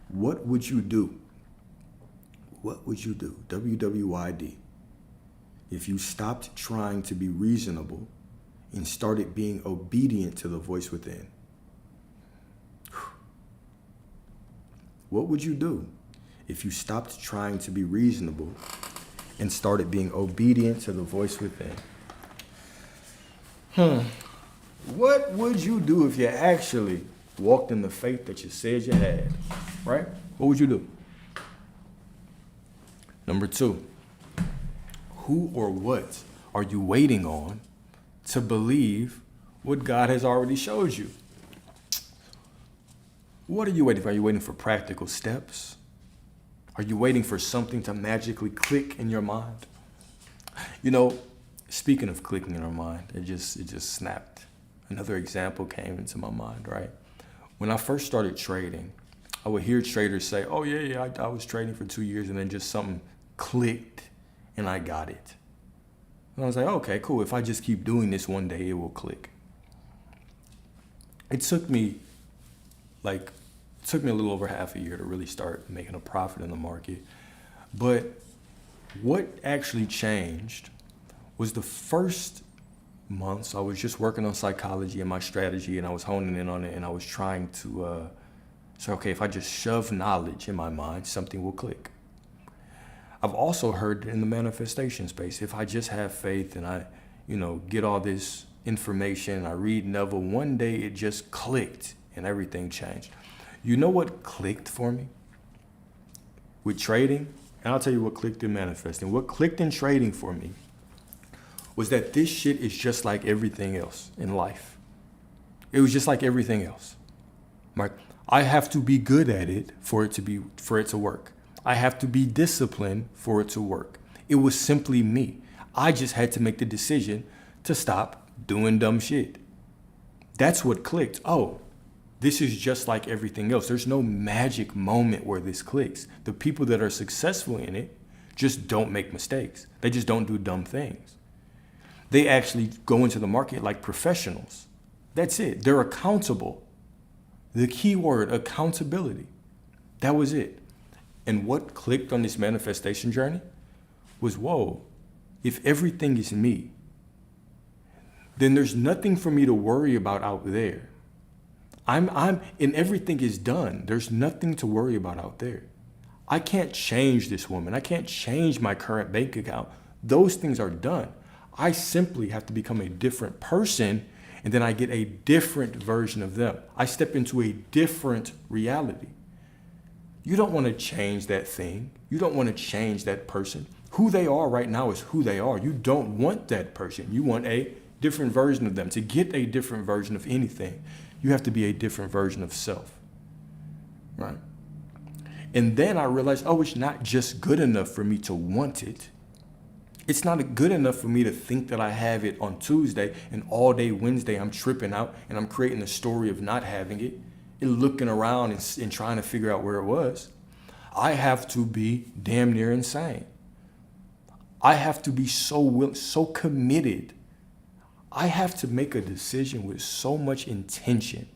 what would you do? What would you do? WWYD. If you stopped trying to be reasonable and started being obedient to the voice within. What would you do if you stopped trying to be reasonable and started being obedient to the voice within? What would you do if you actually walked in the faith that you said you had, right? What would you do? Number two, who or what are you waiting on to believe what God has already showed you? What are you waiting for? Are you waiting for practical steps? Are you waiting for something to magically click in your mind? You know, speaking of clicking in our mind, it just snapped. Another example came into my mind, right? When I first started trading, I would hear traders say, oh yeah, I was trading for 2 years, and then just something clicked and I got it. And I was like, okay, cool. If I just keep doing this, one day it will click. It took me a little over half a year to really start making a profit in the market. But what actually changed was the first months I was just working on psychology and my strategy, and I was honing in on it, and I was trying to say, okay, if I just shove knowledge in my mind, something will click. I've also heard in the manifestation space, if I just have faith and I, get all this information, I read Neville, one day it just clicked and everything changed. You know what clicked for me with trading? And I'll tell you what clicked in manifesting. What clicked in trading for me was that this shit is just like everything else in life. It was just like everything else. Right? I have to be good at it for it to work. I have to be disciplined for it to work. It was simply me. I just had to make the decision to stop doing dumb shit. That's what clicked. Oh, this is just like everything else. There's no magic moment where this clicks. The people that are successful in it just don't make mistakes. They just don't do dumb things. They actually go into the market like professionals. That's it. They're accountable. The key word, accountability. That was it. And what clicked on this manifestation journey was, whoa, if everything is me, then there's nothing for me to worry about out there. And everything is done. There's nothing to worry about out there. I can't change this woman. I can't change my current bank account. Those things are done. I simply have to become a different person, and then I get a different version of them. I step into a different reality. You don't want to change that thing. You don't want to change that person. Who they are right now is who they are. You don't want that person. You want a different version of them. To get a different version of anything, you have to be a different version of self, right? And then I realized, oh, it's not just good enough for me to want it. It's not good enough for me to think that I have it on Tuesday and all day Wednesday I'm tripping out and I'm creating a story of not having it and looking around and trying to figure out where it was. I have to be damn near insane. I have to be so committed. I have to make a decision with so much intention,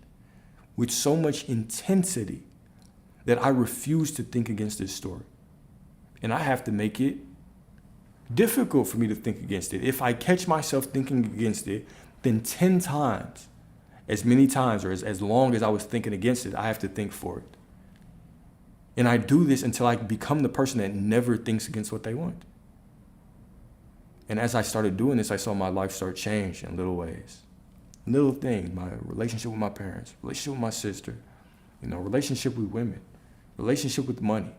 with so much intensity, that I refuse to think against this story. And I have to make it difficult for me to think against it. If I catch myself thinking against it, then 10 times, as many times or as long as I was thinking against it, I have to think for it. And I do this until I become the person that never thinks against what they want. And as I started doing this, I saw my life start changing in little ways. Little things, my relationship with my parents, relationship with my sister, relationship with women, relationship with money.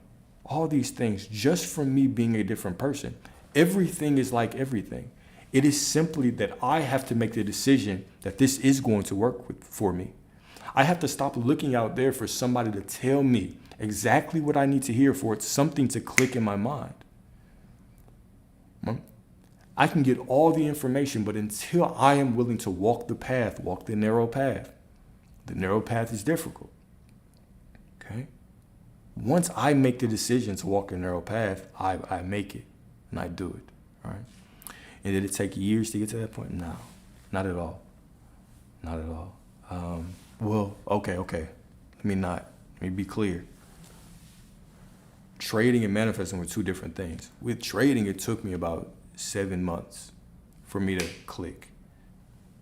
All these things just from me being a different person. Everything is like everything. It is simply that I have to make the decision that this is going to work for me. I have to stop looking out there for somebody to tell me exactly what I need to hear for it, something to click in my mind. I can get all the information, but until I am willing to walk the path, walk the narrow path is difficult. Okay? Once I make the decision to walk a narrow path, I make it and I do it. All right? And did it take years to get to that point? No, not at all. Not at all. Okay. Let me be clear. Trading and manifesting were two different things. With trading, it took me about 7 months for me to click.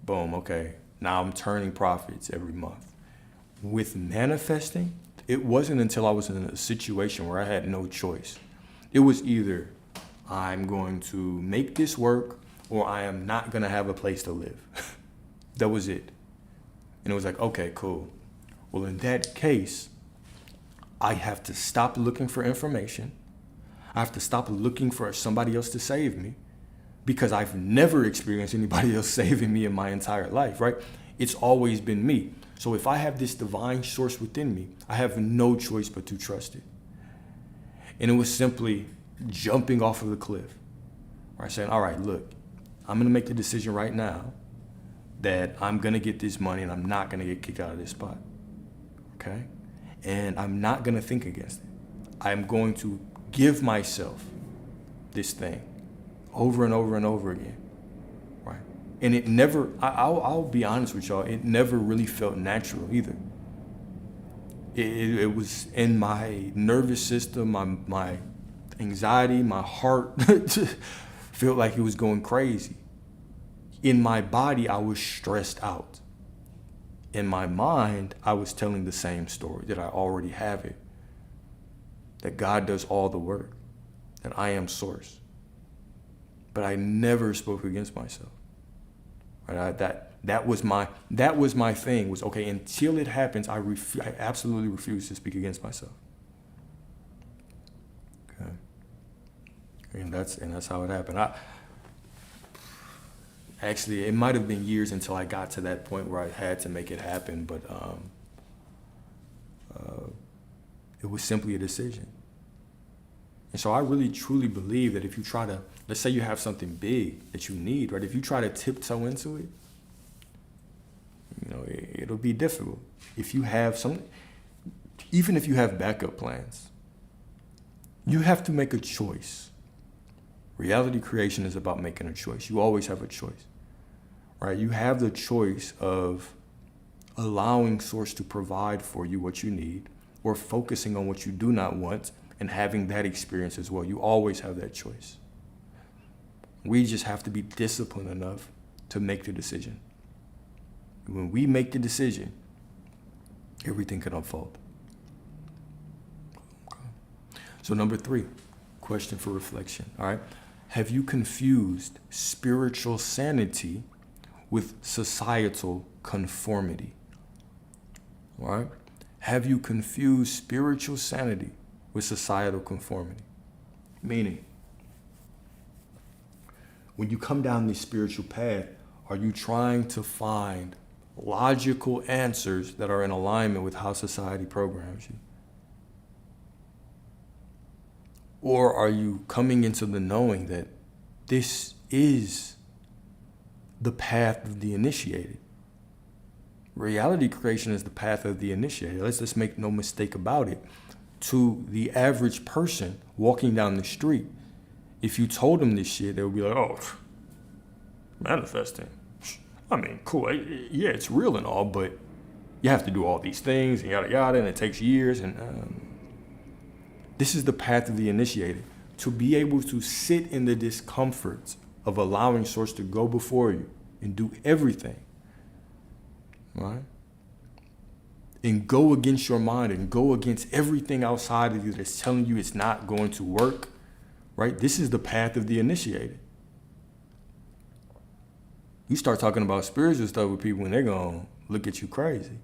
Boom, okay. Now I'm turning profits every month. With manifesting, it wasn't until I was in a situation where I had no choice. It was either I'm going to make this work or I am not going to have a place to live. That was it. And it was like, okay, cool. Well, in that case, I have to stop looking for information. I have to stop looking for somebody else to save me because I've never experienced anybody else saving me in my entire life, right? It's always been me. So if I have this divine source within me, I have no choice but to trust it. And it was simply jumping off of the cliff, right? Saying, all right, look, I'm going to make the decision right now that I'm going to get this money and I'm not going to get kicked out of this spot, okay? And I'm not going to think against it. I'm going to give myself this thing over and over and over again, right? And it never, I'll be honest with y'all, it never really felt natural either. It was in my nervous system, my anxiety, my heart felt like it was going crazy. In my body, I was stressed out. In my mind, I was telling the same story, that I already have it, that God does all the work, that I am source. But I never spoke against myself. Right? That was my thing, was okay, until it happens, I absolutely refuse to speak against myself. Okay. And that's how it happened. Actually, it might have been years until I got to that point where I had to make it happen, but it was simply a decision. And so I really, truly believe that if you try to, let's say you have something big that you need, right? If you try to tiptoe into it, it'll be difficult. If you have even if you have backup plans, you have to make a choice. Reality creation is about making a choice. You always have a choice, right? You have the choice of allowing Source to provide for you what you need, or focusing on what you do not want and having that experience as well. You always have that choice. We just have to be disciplined enough to make the decision. When we make the decision, everything can unfold. Okay. So number 3, question for reflection, all right? Have you confused spiritual sanity with societal conformity? All right? Have you confused spiritual sanity with societal conformity? Meaning, when you come down this spiritual path, are you trying to find logical answers that are in alignment with how society programs you? Or are you coming into the knowing that this is the path of the initiated? Reality creation is the path of the initiated. Let's just make no mistake about it. To the average person walking down the street, if you told them this shit, they would be like, oh, manifesting. I mean, cool. Yeah, it's real and all, but you have to do all these things and yada yada, and it takes years. And this is the path of the initiated. To be able to sit in the discomfort of allowing Source to go before you and do everything, right? And go against your mind and go against everything outside of you that's telling you it's not going to work, right? This is the path of the initiated. You start talking about spiritual stuff with people and they're going to look at you crazy.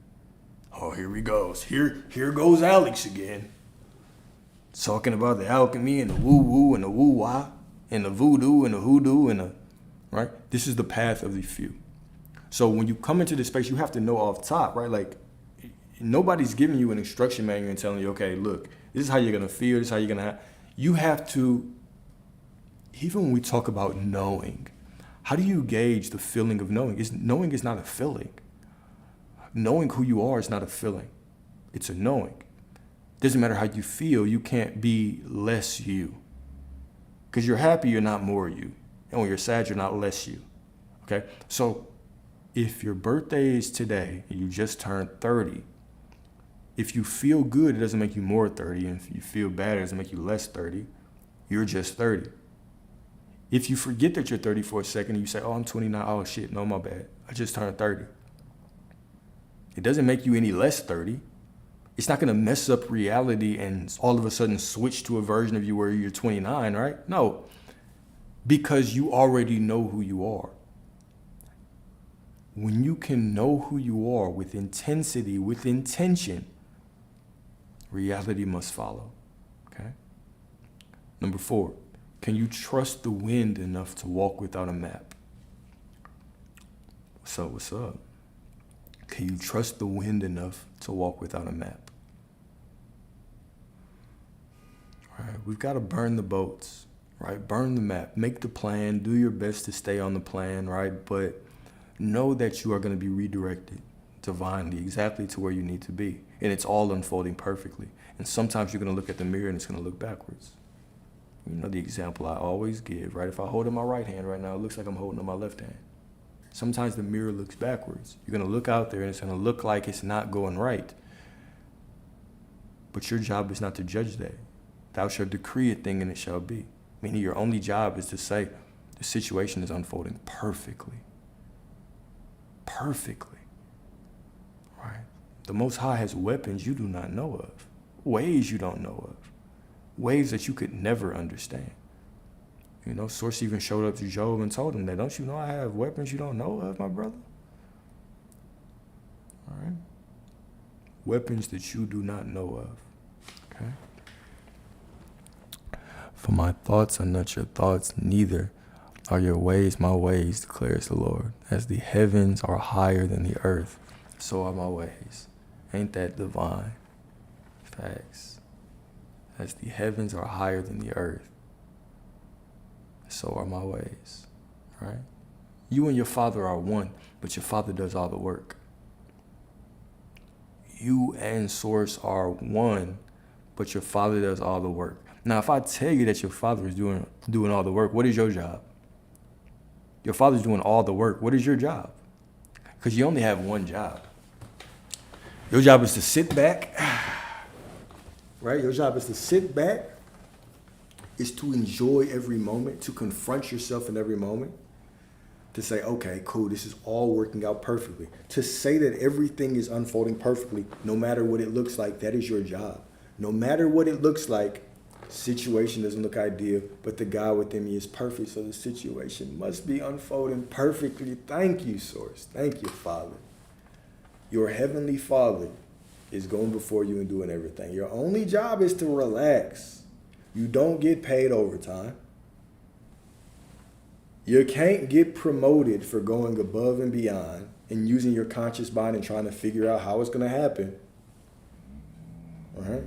Oh, here he goes. Here goes Alex again. Talking about the alchemy and the woo-woo and the woo-wah. and the voodoo and the hoodoo and the, right? This is the path of the few. So when you come into this space, you have to know off top, right? Like, nobody's giving you an instruction manual and telling you, okay, look, this is how you're going to feel, this is how you're going to have. You have to, even when we talk about knowing, how do you gauge the feeling of knowing? Knowing is not a feeling. Knowing who you are is not a feeling. It's a knowing. Doesn't matter how you feel, you can't be less you. Because you're happy, you're not more you. And when you're sad, you're not less you. Okay? So if your birthday is today and you just turned 30, if you feel good, it doesn't make you more 30. And if you feel bad, it doesn't make you less 30. You're just 30. If you forget that you're 30 for a second and you say, oh, I'm 29, oh shit, no, my bad. I just turned 30. It doesn't make you any less 30. It's not gonna mess up reality and all of a sudden switch to a version of you where you're 29, right? No, because you already know who you are. When you can know who you are with intensity, with intention, reality must follow, okay? Number 4, can you trust the wind enough to walk without a map? What's up? Can you trust the wind enough to walk without a map? All right, we've got to burn the boats, right? Burn the map, make the plan, do your best to stay on the plan, right? But know that you are going to be redirected divinely, exactly to where you need to be. And it's all unfolding perfectly. And sometimes you're going to look at the mirror and it's going to look backwards. You know the example I always give, right? If I hold in my right hand right now, it looks like I'm holding in my left hand. Sometimes the mirror looks backwards. You're going to look out there and it's going to look like it's not going right. But your job is not to judge that. Thou shalt decree a thing and it shall be. Meaning your only job is to say the situation is unfolding perfectly. Perfectly. Right? The Most High has weapons you do not know of. Ways you don't know of. Ways that you could never understand. You know, Source even showed up to Job and told him that, don't you know I have weapons you don't know of, my brother? All right? Weapons that you do not know of. Okay? For my thoughts are not your thoughts, neither are your ways my ways, declares the Lord. As the heavens are higher than the earth, so are my ways. Ain't that divine? Facts. As the heavens are higher than the earth, so are my ways, right? You and your Father are one, but your Father does all the work. You and Source are one, but your Father does all the work. Now, if I tell you that your Father is doing all the work, what is your job? Your Father's doing all the work. What is your job? Because you only have one job. Your job is to sit back, right? Your job is to sit back, is to enjoy every moment, to confront yourself in every moment, to say, okay, cool, this is all working out perfectly. To say that everything is unfolding perfectly, no matter what it looks like, that is your job. No matter what it looks like, situation doesn't look ideal, but the God within me is perfect, so the situation must be unfolding perfectly. Thank you, Source. Thank you, Father. Your Heavenly Father is going before you and doing everything. Your only job is to relax. You don't get paid overtime. You can't get promoted for going above and beyond and using your conscious mind and trying to figure out how it's going to happen. All right?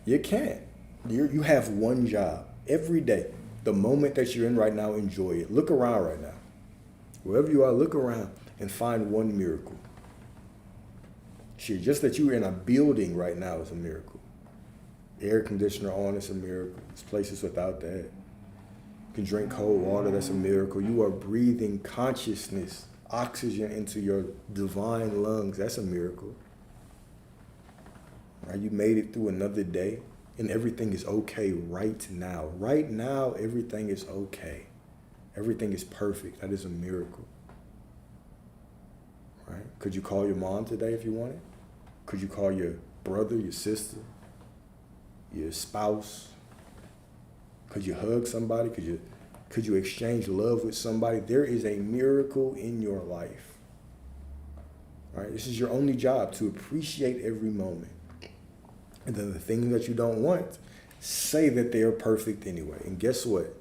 You can't. You have one job every day. The moment that you're in right now, enjoy it. Look around right now. Wherever you are, look around and find one miracle. Shit, just that you're in a building right now is a miracle. Air conditioner on is a miracle. There's places without that. You can drink cold water, that's a miracle. You are breathing consciousness, oxygen into your divine lungs, that's a miracle. Right? You made it through another day and everything is okay right now. Right now, everything is okay. Everything is perfect. That is a miracle. Right? Could you call your mom today if you wanted? Could you call your brother, your sister, your spouse? Could you hug somebody? Could you exchange love with somebody? There is a miracle in your life. Right? This is your only job, to appreciate every moment. And then the things that you don't want, say that they are perfect anyway. And guess what?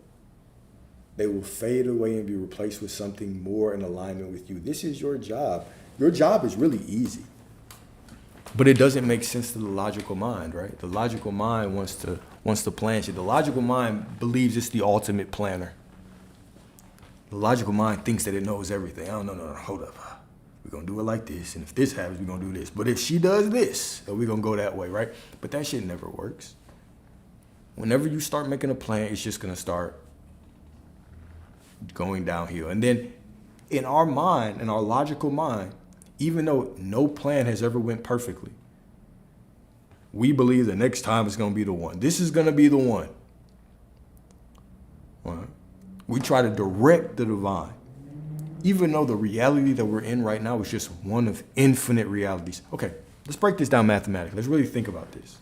They will fade away and be replaced with something more in alignment with you. This is your job. Your job is really easy. But it doesn't make sense to the logical mind, right? The logical mind wants to plan shit. The logical mind believes it's the ultimate planner. The logical mind thinks that it knows everything. Oh, no, hold up. We're going to do it like this. And if this happens, we're going to do this. But if she does this, then we're going to go that way, right? But that shit never works. Whenever you start making a plan, it's just going to start going downhill. And then in our mind, in our logical mind, even though no plan has ever went perfectly, we believe the next time is going to be the one. This is going to be the one. Right? We try to direct the divine, even though the reality that we're in right now is just one of infinite realities. Okay, let's break this down mathematically. Let's really think about this.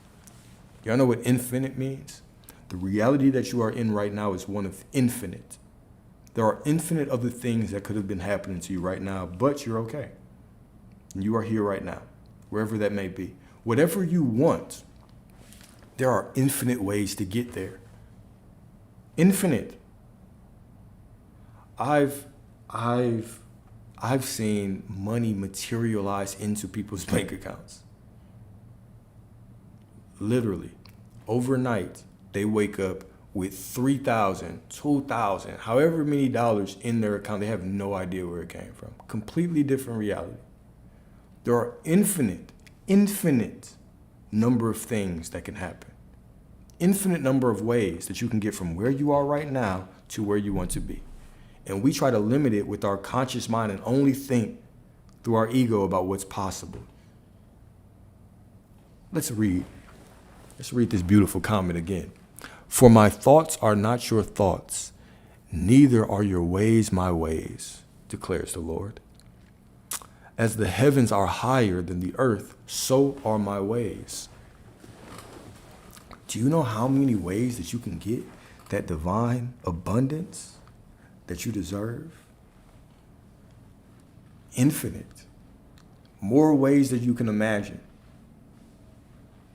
Y'all know what infinite means? The reality that you are in right now is one of infinite. There are infinite other things that could have been happening to you right now, but you're okay. You are here right now, wherever that may be. Whatever you want, there are infinite ways to get there. Infinite. I've seen money materialize into people's bank accounts. Literally, overnight, they wake up with $3,000, $2,000, however many dollars in their account. They have no idea where it came from. Completely different reality. There are infinite number of things that can happen. Infinite number of ways that you can get from where you are right now to where you want to be. And we try to limit it with our conscious mind and only think through our ego about what's possible. Let's read this beautiful comment again. For my thoughts are not your thoughts, neither are your ways my ways, declares the Lord. As the heavens are higher than the earth, so are my ways. Do you know how many ways that you can get that divine abundance that you deserve? Infinite. More ways than you can imagine.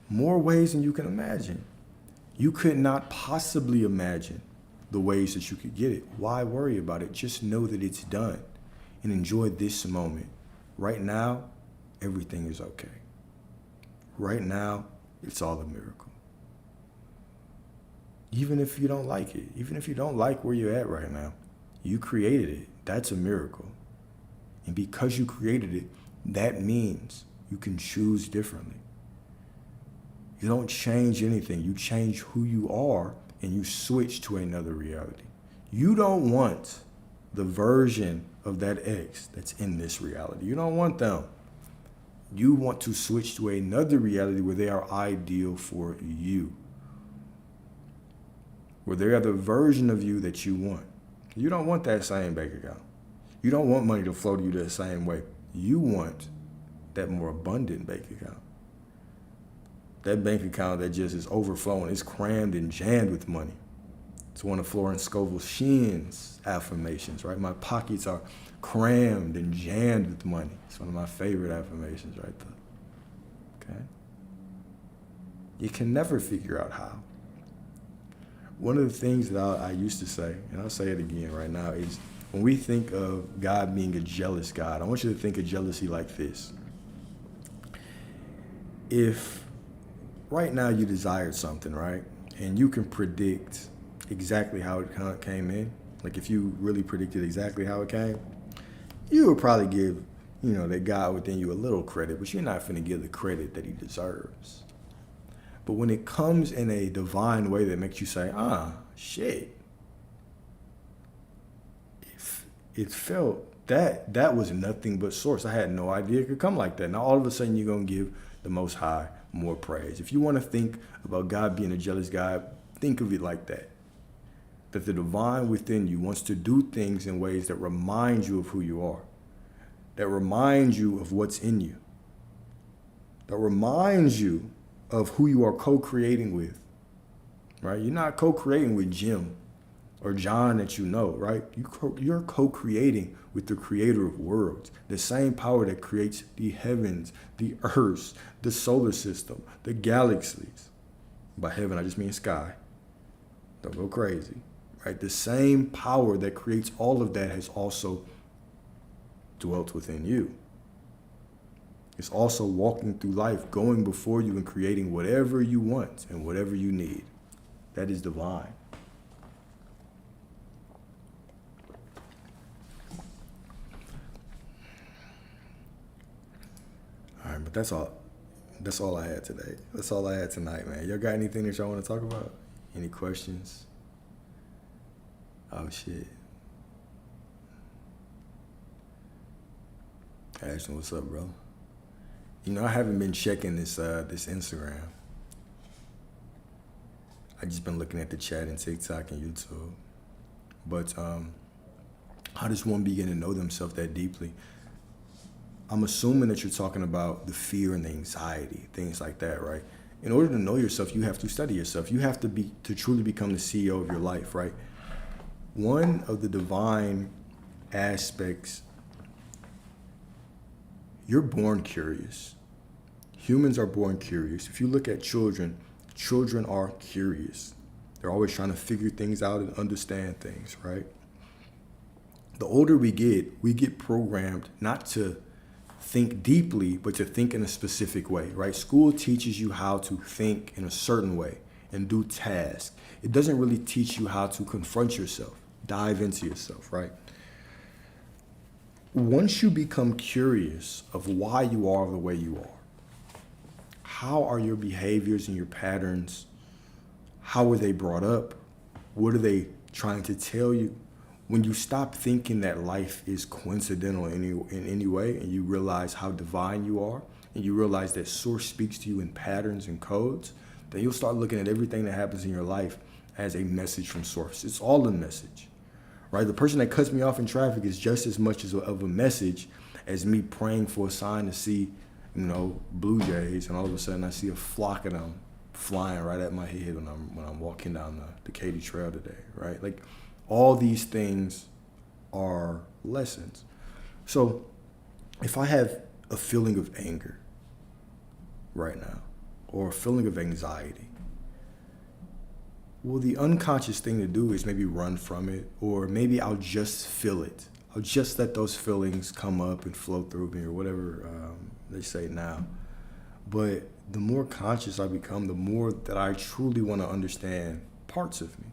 More ways than you can imagine. You could not possibly imagine the ways that you could get it. Why worry about it? Just know that it's done and enjoy this moment. Right now, everything is okay. Right now, it's all a miracle. Even if you don't like it, even if you don't like where you're at right now, you created it. That's a miracle. And because you created it, that means you can choose differently. You don't change anything. You change who you are and you switch to another reality. You don't want the version of that ex that's in this reality. You don't want them. You want to switch to another reality where they are ideal for you. Where they are the version of you that you want. You don't want that same bank account. You don't want money to flow to you the same way. You want that more abundant bank account. That bank account that just is overflowing. It's crammed and jammed with money. It's one of Florence Scovel Sheen's affirmations, right? My pockets are crammed and jammed with money. It's one of my favorite affirmations right there. Okay? You can never figure out how. One of the things that I used to say, and I'll say it again right now, is when we think of God being a jealous God, I want you to think of jealousy like this. If right now you desired something, right? And you can predict exactly how it came in. Like if you really predicted exactly how it came, you would probably give, that God within you a little credit, but you're not finna give the credit that he deserves. But when it comes in a divine way that makes you say, shit, it felt that was nothing but source. I had no idea it could come like that. Now all of a sudden you're gonna give the Most High more praise. If you want to think about God being a jealous God, think of it like that. That the divine within you wants to do things in ways that remind you of who you are. That remind you of what's in you. That reminds you of who you are co-creating with, right? You're not co-creating with Jim or John that you know, right? You're co-creating with the creator of worlds, the same power that creates the heavens, the earths, the solar system, the galaxies. By heaven, I just mean sky. Don't go crazy, right? The same power that creates all of that has also dwelt within you. It's also walking through life, going before you and creating whatever you want and whatever you need. That is divine. All right, but that's all. That's all I had today. That's all I had tonight, man. Y'all got anything that y'all want to talk about? Any questions? Oh, shit. Ashton, what's up, bro? You know, I haven't been checking this Instagram. I just been looking at the chat and TikTok and YouTube. But how does one begin to know themselves that deeply? I'm assuming that you're talking about the fear and the anxiety, things like that, right? In order to know yourself, you have to study yourself. You have to truly become the CEO of your life, right? One of the divine aspects, you're born curious. Humans are born curious. If you look at children, children are curious. They're always trying to figure things out and understand things, right? The older we get programmed not to think deeply, but to think in a specific way, right? School teaches you how to think in a certain way and do tasks. It doesn't really teach you how to confront yourself, dive into yourself, right? Once you become curious of why you are the way you are, how are your behaviors and your patterns? How were they brought up? What are they trying to tell you? When you stop thinking that life is coincidental in any way, and you realize how divine you are, and you realize that Source speaks to you in patterns and codes, then you'll start looking at everything that happens in your life as a message from Source. It's all a message, right? The person that cuts me off in traffic is just as much of a message as me praying for a sign to see, blue jays, and all of a sudden I see a flock of them flying right at my head when I'm walking down the Katy Trail today, right? Like, all these things are lessons. So if I have a feeling of anger right now, or a feeling of anxiety, well, the unconscious thing to do is maybe run from it, or maybe I'll just feel it. I'll just let those feelings come up and flow through me, or whatever they say now. But the more conscious I become, the more that I truly want to understand parts of me.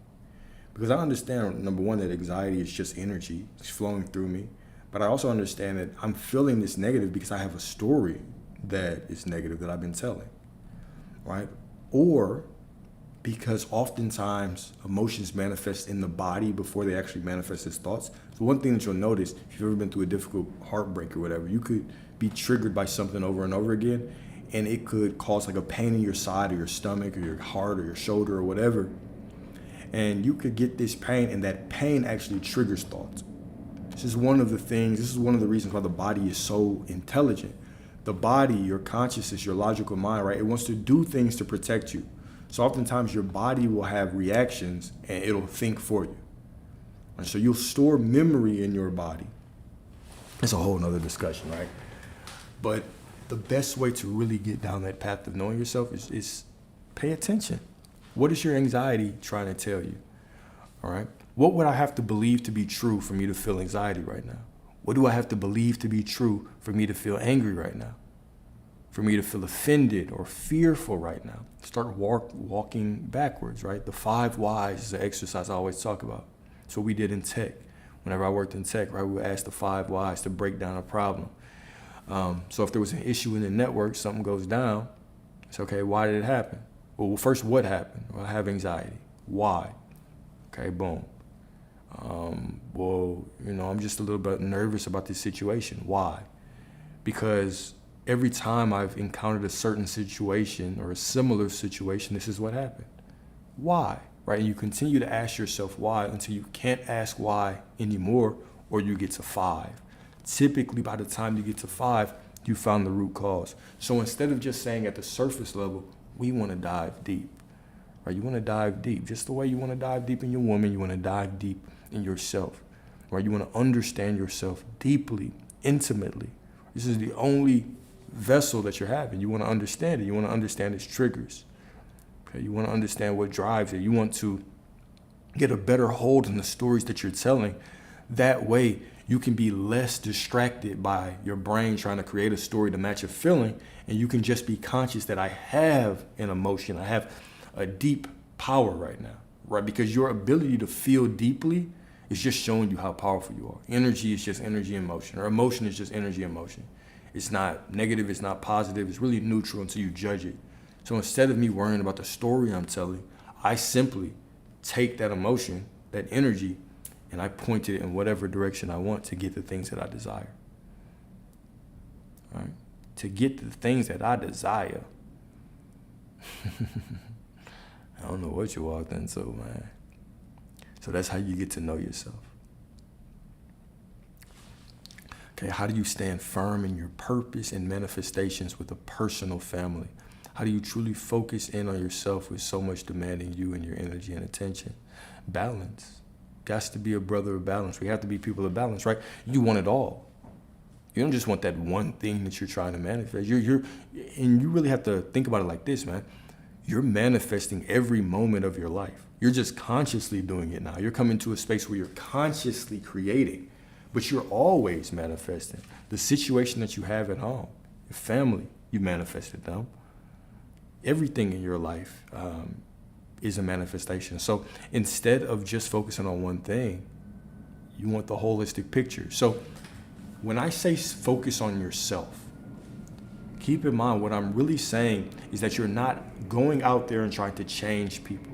Because I understand, number one, that anxiety is just energy. It's flowing through me. But I also understand that I'm feeling this negative because I have a story that is negative that I've been telling, right? Or because oftentimes emotions manifest in the body before they actually manifest as thoughts. So one thing that you'll notice, if you've ever been through a difficult heartbreak or whatever, you could be triggered by something over and over again, and it could cause like a pain in your side or your stomach or your heart or your shoulder or whatever. And you could get this pain, and that pain actually triggers thoughts. This is one of the reasons why the body is so intelligent. The body, your consciousness, your logical mind, right? It wants to do things to protect you. So oftentimes your body will have reactions and it'll think for you. And so you'll store memory in your body. It's a whole nother discussion, right? But the best way to really get down that path of knowing yourself is pay attention. What is your anxiety trying to tell you? All right. What would I have to believe to be true for me to feel anxiety right now? What do I have to believe to be true for me to feel angry right now? For me to feel offended or fearful right now? Start walking backwards, right? The 5 whys is an exercise I always talk about. It's what we did in tech. Whenever I worked in tech, right, we would ask the 5 whys to break down a problem. So if there was an issue in the network, something goes down, it's okay, why did it happen? Well, first, what happened? Well, I have anxiety. Why? Okay, boom. I'm just a little bit nervous about this situation. Why? Because every time I've encountered a certain situation or a similar situation, this is what happened. Why? Right? And you continue to ask yourself why until you can't ask why anymore, or you get to 5. Typically, by the time you get to 5, you found the root cause. So instead of just saying at the surface level, we want to dive deep, right? You want to dive deep. Just the way you want to dive deep in your woman, you want to dive deep in yourself, right? You want to understand yourself deeply, intimately. This is the only vessel that you're having. You want to understand it. You want to understand its triggers, Okay, you want to understand what drives it. You want to get a better hold on the stories that you're telling. That way, you can be less distracted by your brain trying to create a story to match a feeling, and you can just be conscious that I have an emotion. I have a deep power right now, right? Because your ability to feel deeply is just showing you how powerful you are. Energy is just energy and motion, or emotion is just energy and motion. It's not negative, it's not positive, it's really neutral until you judge it. So instead of me worrying about the story I'm telling, I simply take that emotion, that energy, and I point it in whatever direction I want to get the things that I desire. All right? To get the things that I desire. I don't know what you walked into, man. So that's how you get to know yourself. Okay, how do you stand firm in your purpose and manifestations with a personal family? How do you truly focus in on yourself with so much demanding you and your energy and attention? Balance. Got to be a brother of balance. We have to be people of balance, right? You want it all. You don't just want that one thing that you're trying to manifest. And you really have to think about it like this, man. You're manifesting every moment of your life. You're just consciously doing it now. You're coming to a space where you're consciously creating, but you're always manifesting. The situation that you have at home, your family, you manifested them. Everything in your life is a manifestation. So instead of just focusing on one thing, you want the holistic picture. So when I say focus on yourself, keep in mind what I'm really saying is that you're not going out there and trying to change people.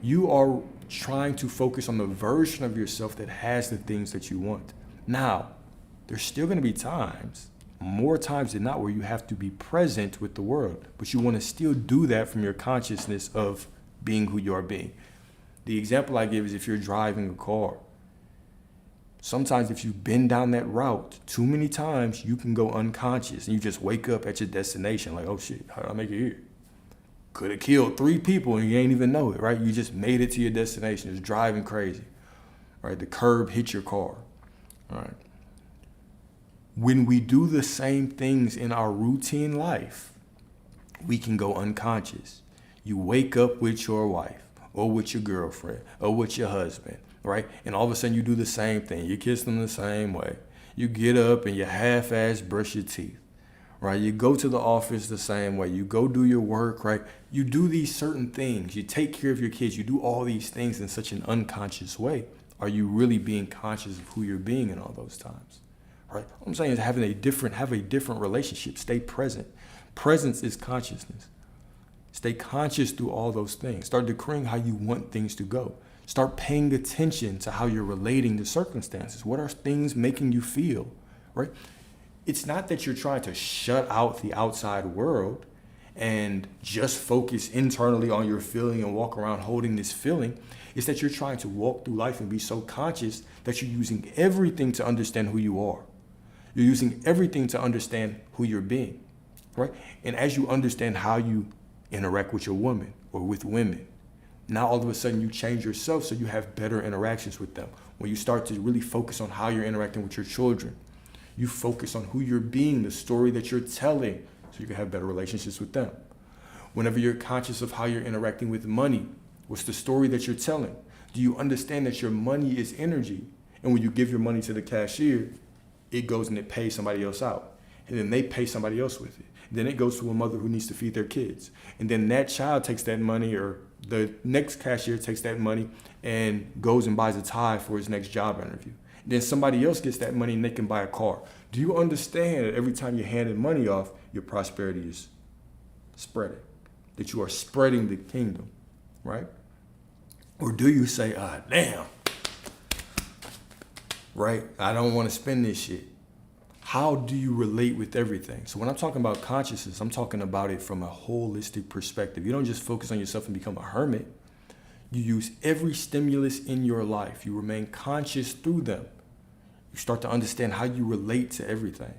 You are trying to focus on the version of yourself that has the things that you want. Now, there's still going to be times, more times than not, where you have to be present with the world, but you want to still do that from your consciousness of being who you are being. The example I give is if you're driving a car. Sometimes if you've been down that route too many times, you can go unconscious and you just wake up at your destination like, oh shit, how did I make it here? Could have killed 3 people and you ain't even know it, right? You just made it to your destination. It's driving crazy, right? The curb hit your car, all right? When we do the same things in our routine life, we can go unconscious. You wake up with your wife or with your girlfriend or with your husband, right? And all of a sudden you do the same thing. You kiss them the same way. You get up and you half-ass brush your teeth, right? You go to the office the same way. You go do your work, right? You do these certain things. You take care of your kids. You do all these things in such an unconscious way. Are you really being conscious of who you're being in all those times, right? What I'm saying is have a different relationship. Stay present. Presence is consciousness. Stay conscious through all those things. Start decreeing how you want things to go. Start paying attention to how you're relating to circumstances. What are things making you feel, right? It's not that you're trying to shut out the outside world and just focus internally on your feeling and walk around holding this feeling. It's that you're trying to walk through life and be so conscious that you're using everything to understand who you are. You're using everything to understand who you're being, right? And as you understand how you interact with your woman or with women, now all of a sudden you change yourself so you have better interactions with them. When you start to really focus on how you're interacting with your children, you focus on who you're being, the story that you're telling, so you can have better relationships with them. Whenever you're conscious of how you're interacting with money, what's the story that you're telling? Do you understand that your money is energy? And when you give your money to the cashier, it goes and it pays somebody else out. And then they pay somebody else with it. Then it goes to a mother who needs to feed their kids. And then that child takes that money, or the next cashier takes that money and goes and buys a tie for his next job interview. Then somebody else gets that money and they can buy a car. Do you understand that every time you're handing money off, your prosperity is spreading? That you are spreading the kingdom, right? Or do you say, damn, right? I don't want to spend this shit. How do you relate with everything? So when I'm talking about consciousness, I'm talking about it from a holistic perspective. You don't just focus on yourself and become a hermit. You use every stimulus in your life. You remain conscious through them. You start to understand how you relate to everything.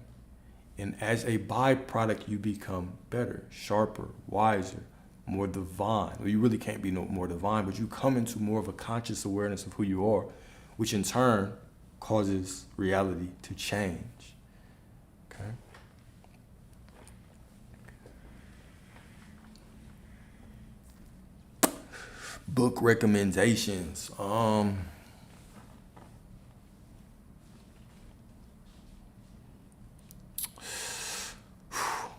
And as a byproduct, you become better, sharper, wiser, more divine. Well, you really can't be no more divine, but you come into more of a conscious awareness of who you are, which in turn causes reality to change. Okay? Book recommendations.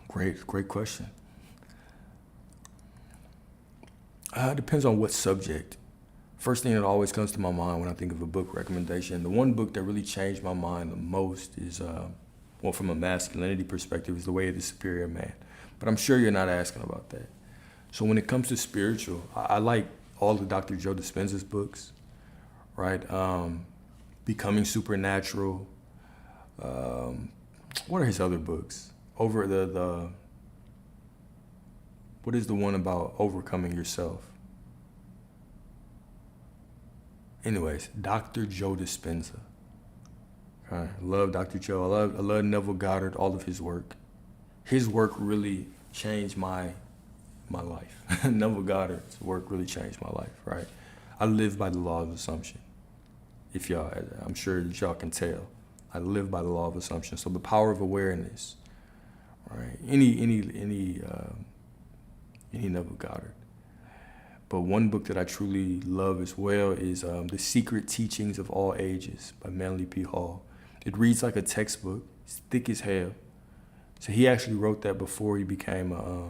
Great question. Depends on what subject. First thing that always comes to my mind when I think of a book recommendation, the one book that really changed my mind the most is, well, from a masculinity perspective, is The Way of the Superior Man. But I'm sure you're not asking about that. So when it comes to spiritual, I like all of Dr. Joe Dispenza's books, right? Becoming Supernatural. What are his other books? What is the one about overcoming yourself? Anyways, Dr. Joe Dispenza. I love Dr. Joe. I love Neville Goddard, all of his work. His work really changed my life. Neville Goddard's work really changed my life, right? I live by the law of assumption. I'm sure that y'all can tell. I live by the law of assumption. So the power of awareness, right? Any Neville Goddard. But one book that I truly love as well is The Secret Teachings of All Ages by Manly P. Hall. It reads like a textbook. It's thick as hell. So he actually wrote that before he became a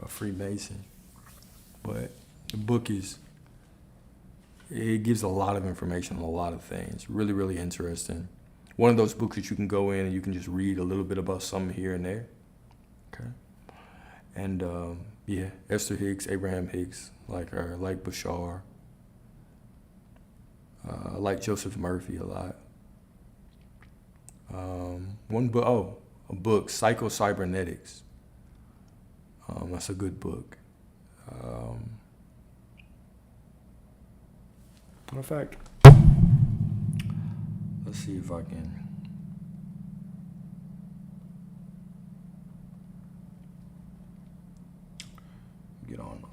Freemason. But the book it gives a lot of information on a lot of things. Really, really interesting. One of those books that you can go in and you can just read a little bit about something here and there. Okay. And Esther Hicks, Abraham Hicks, like Bashar. I like Joseph Murphy a lot. A book, Psycho-Cybernetics. That's a good book. Matter of fact, let's see if I can. Get on.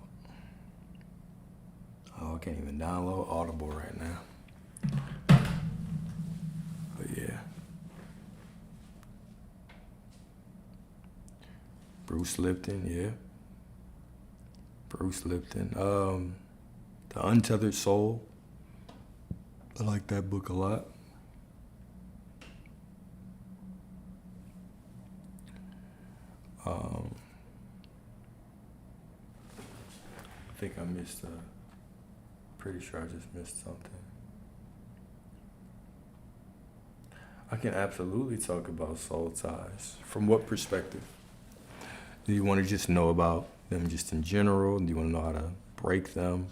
Oh, I can't even download Audible right now. But yeah. Bruce Lipton, yeah. Bruce Lipton. The Untethered Soul. I like that book a lot. I think I missed, pretty sure I just missed something. I can absolutely talk about soul ties. From what perspective? Do you want to just know about them just in general? Do you want to know how to break them?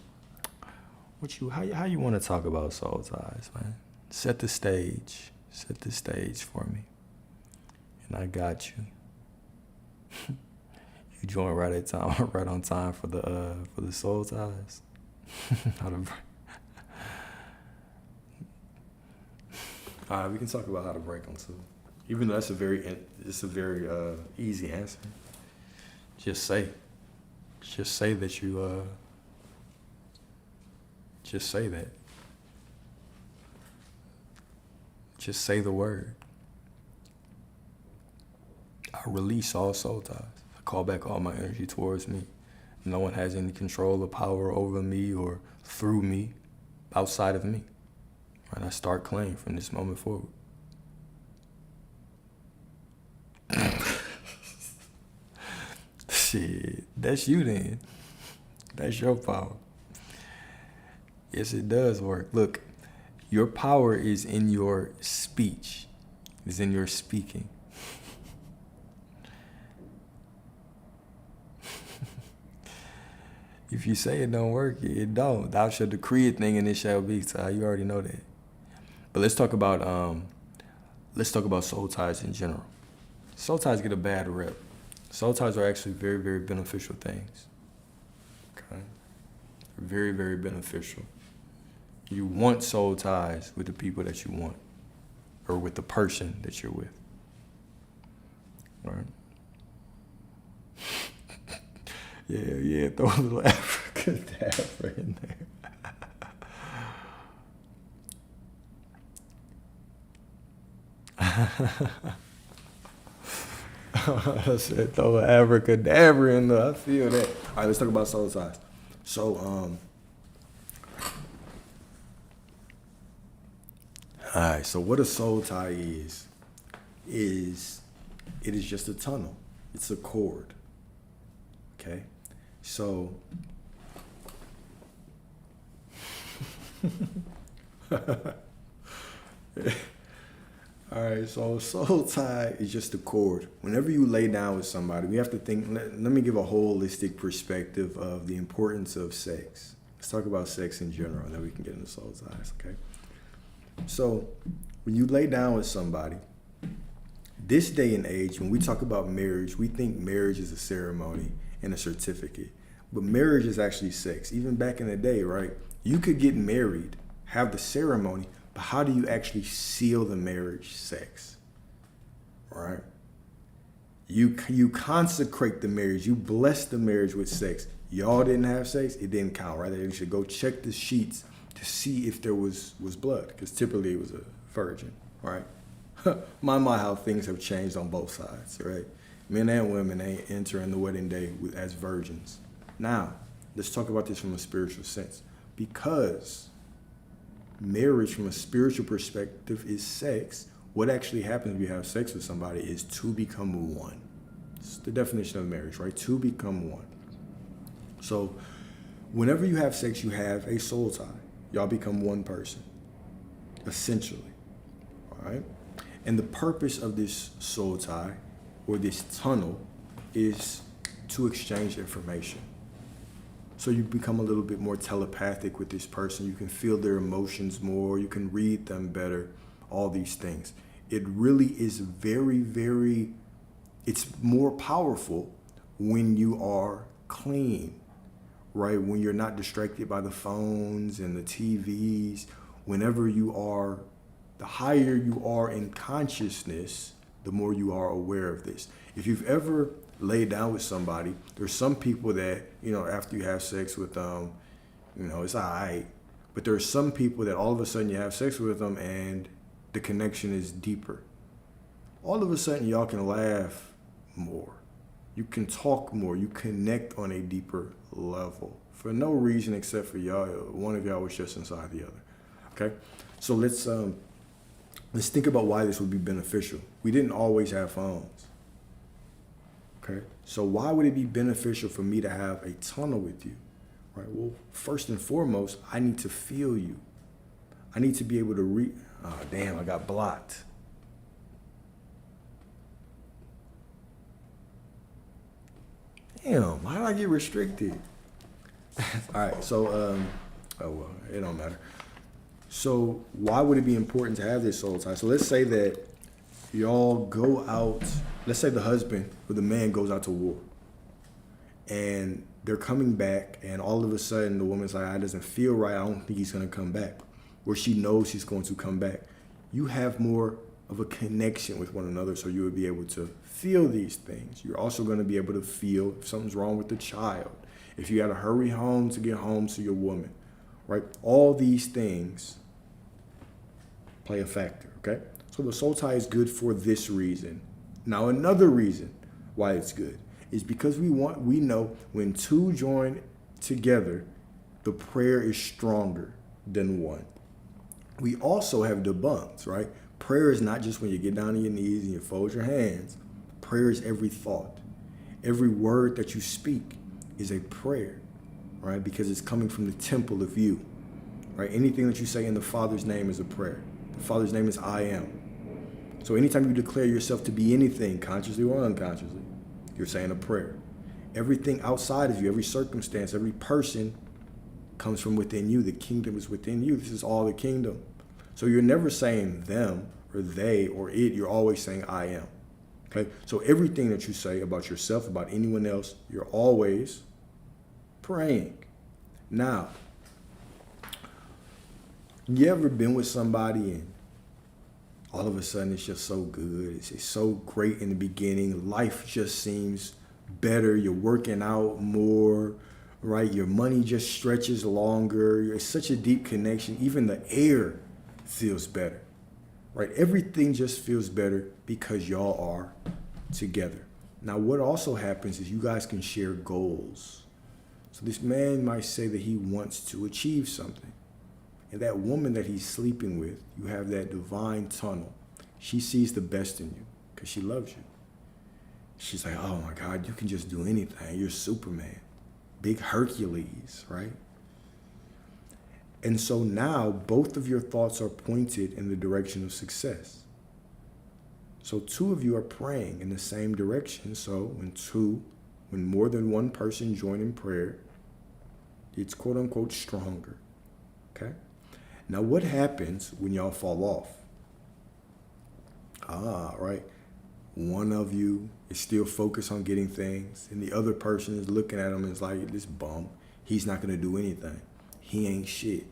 How you want to talk about soul ties, man? Set the stage. Set the stage for me. And I got you. You joined right on time for the soul ties. How to break. All right, we can talk about how to break them too. Even though it's a very easy answer. Just say that you. Just say that. Just say the word. I release all soul ties. I call back all my energy towards me. No one has any control or power over me or through me, outside of me. And I start clean from this moment forward. Shit, that's you then. That's your power. Yes, it does work. Look, your power is in your speech, is in your speaking. If you say it don't work, it don't. Thou shalt decree a thing and it shall be. So you already know that. But let's talk about soul ties in general. Soul ties get a bad rep. Soul ties are actually very, very beneficial things. Okay? Very, very beneficial. You want soul ties with the people that you want, or with the person that you're with. All right? Yeah, throw a little abracadabra in there. I said throw an abracadabra in there. I feel that. All right, let's talk about soul ties. So, All right, so what a soul tie is it is just a tunnel. It's a cord. Okay? So all right, so soul tie is just a cord. Whenever you lay down with somebody, we have to think, let me give a holistic perspective of the importance of sex. Let's talk about sex in general, and then we can get into soul ties, okay? So when you lay down with somebody, this day and age, when we talk about marriage, we think marriage is a ceremony and a certificate. But marriage is actually sex. Even back in the day, right? You could get married, have the ceremony, but how do you actually seal the marriage? Sex. All right? You consecrate the marriage. You bless the marriage with sex. Y'all didn't have sex, it didn't count, right? You should go check the sheets to see if there was blood, because typically it was a virgin, right? My, how things have changed on both sides, right? Men and women ain't entering the wedding day as virgins. Now, let's talk about this from a spiritual sense. Because marriage from a spiritual perspective is sex, what actually happens when you have sex with somebody is to become one. It's the definition of marriage, right? To become one. So whenever you have sex, you have a soul tie. Y'all become one person, essentially, all right? And the purpose of this soul tie or this tunnel is to exchange information. So you become a little bit more telepathic with this person. You can feel their emotions more. You can read them better, all these things. It really is very, very, it's more powerful when you are clean, right? When you're not distracted by the phones and the TVs. Whenever you are, the higher you are in consciousness, the more you are aware of this. If you've ever laid down with somebody, there's some people that, after you have sex with them, it's all right. But there's some people that all of a sudden you have sex with them and the connection is deeper. All of a sudden y'all can laugh more. You can talk more. You connect on a deeper level for no reason except for y'all. One of y'all was just inside the other. Okay? So let's think about why this would be beneficial. We didn't always have phones. Okay? So why would it be beneficial for me to have a tunnel with you? Right? Well, first and foremost, I need to feel you. I need to be able to oh, damn, I got blocked. Damn, why did I get restricted? All right, so, oh, well, it don't matter. So why would it be important to have this soul tie? So let's say that y'all go out, let's say the husband or the man goes out to war and they're coming back and all of a sudden the woman's like, it doesn't feel right. I don't think he's going to come back. Or she knows he's going to come back. You have more of a connection with one another, so you would be able to feel these things. You're also going to be able to feel if something's wrong with the child, if you got to hurry home to get home to your woman, right? All these things play a factor, okay? So the soul tie is good for this reason. Now, another reason why it's good is because we know when two join together, the prayer is stronger than one. We also have debunked, right? Prayer is not just when you get down on your knees and you fold your hands. Prayer is every thought. Every word that you speak is a prayer, right? Because it's coming from the temple of you, right? Anything that you say in the Father's name is a prayer. The Father's name is I am. So anytime you declare yourself to be anything, consciously or unconsciously, you're saying a prayer. Everything outside of you, every circumstance, every person comes from within you. The kingdom is within you. This is all the kingdom. So you're never saying them or they or it. You're always saying I am. Okay? So everything that you say about yourself, about anyone else, you're always praying. Now, you ever been with somebody and all of a sudden it's just so good. It's so great in the beginning. Life just seems better. You're working out more, right? Your money just stretches longer. It's such a deep connection. Even the air feels better, right? Everything just feels better because y'all are together. Now, what also happens is you guys can share goals. So this man might say that he wants to achieve something. And that woman that he's sleeping with, you have that divine tunnel. She sees the best in you because she loves you. She's like, oh my God, you can just do anything. You're Superman. Big Hercules, right? And so now both of your thoughts are pointed in the direction of success. So two of you are praying in the same direction. So when more than one person join in prayer, it's quote unquote stronger. Okay? Now what happens when y'all fall off? Right. One of you is still focused on getting things, and the other person is looking at him and is like, this bum, he's not going to do anything. He ain't shit.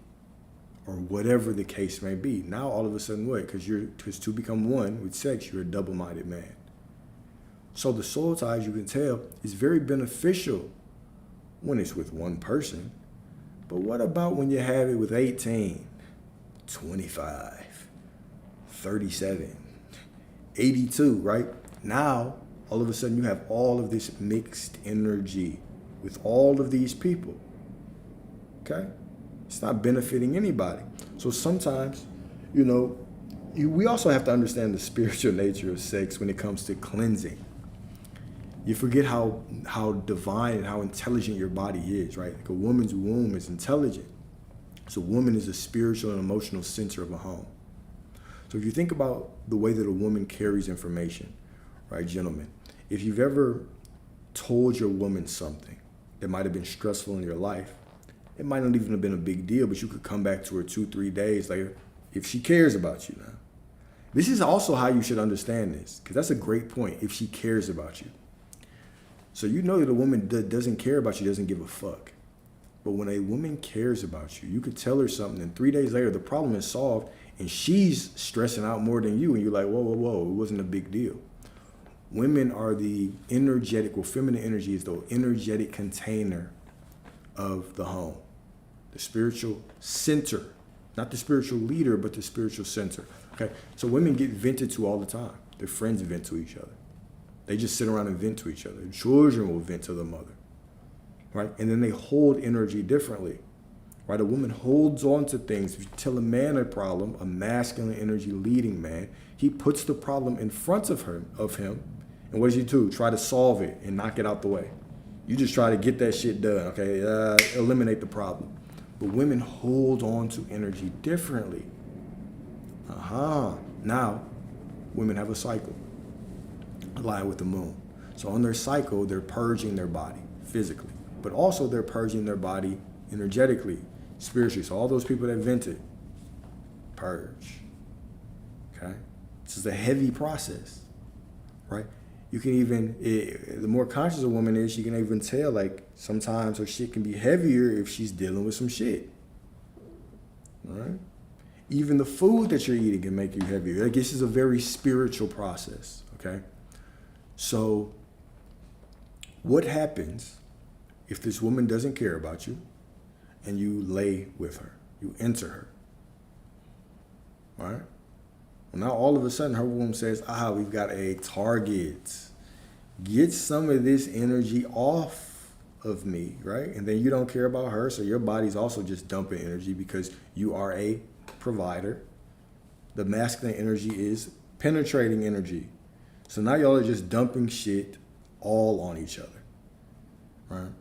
Or whatever the case may be. Now all of a sudden what? Because to become one with sex, you're a double-minded man. So the soul ties, you can tell, is very beneficial when it's with one person. But what about when you have it with 18, 25, 37, 82, right? Now, all of a sudden you have all of this mixed energy with all of these people, okay? It's not benefiting anybody. So sometimes, we also have to understand the spiritual nature of sex when it comes to cleansing. You forget how divine and how intelligent your body is, right? Like a woman's womb is intelligent. So a woman is a spiritual and emotional center of a home. So if you think about the way that a woman carries information, right, gentlemen, if you've ever told your woman something that might have been stressful in your life, it might not even have been a big deal, but you could come back to her 2-3 days later if she cares about you now. This is also how you should understand this, because that's a great point, if she cares about you. So you know that a woman doesn't care about you, doesn't give a fuck. But when a woman cares about you, you could tell her something, and 3 days later, the problem is solved, and she's stressing out more than you, and you're like, whoa, it wasn't a big deal. Women are the feminine energy is the energetic container of the home, the spiritual center, not the spiritual leader, but the spiritual center. Okay, so women get vented to all the time. Their friends vent to each other. They just sit around and vent to each other. Children will vent to the mother, right? And then they hold energy differently, right? A woman holds on to things. If you tell a man a problem, a masculine energy leading man, he puts the problem in front of him, and what does he do? Try to solve it and knock it out the way. You just try to get that shit done, okay? Eliminate the problem. But women hold on to energy differently. Now, women have a cycle, aligned with the moon. So on their cycle, they're purging their body physically, but also they're purging their body energetically, spiritually. So all those people that vented, purge, okay? This is a heavy process, right? You can even, the more conscious a woman is, you can even tell, like, sometimes her shit can be heavier if she's dealing with some shit. All right? Even the food that you're eating can make you heavier. Like, this is a very spiritual process, okay? So what happens if this woman doesn't care about you and you lay with her, you enter her, all right? Well, now all of a sudden her womb says, we've got a target. Get some of this energy off of me, right? And then you don't care about her, so your body's also just dumping energy because you are a provider. The masculine energy is penetrating energy. So now y'all are just dumping shit all on each other, right?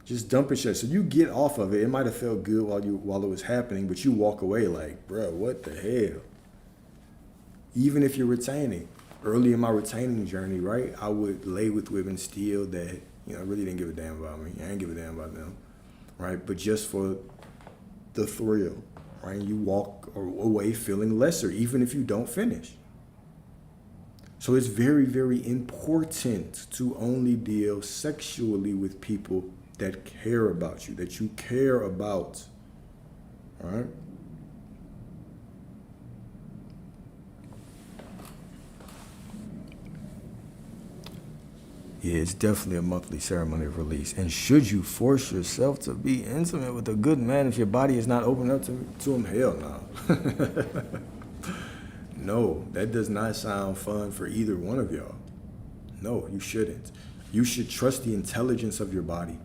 Just dumping shit. So you get off of it. It might have felt good while it was happening, but you walk away like, bro, what the hell? Even if you're retaining. Early in my retaining journey, right, I would lay with women still that, really didn't give a damn about me. I didn't give a damn about them, right? But just for the thrill, right? You walk away feeling lesser, even if you don't finish. So it's very, very important to only deal sexually with people that care about you, that you care about, all right? Yeah, it's definitely a monthly ceremony of release. And should you force yourself to be intimate with a good man if your body is not open up to him? Hell no. No, that does not sound fun for either one of y'all. No, you shouldn't. You should trust the intelligence of your body.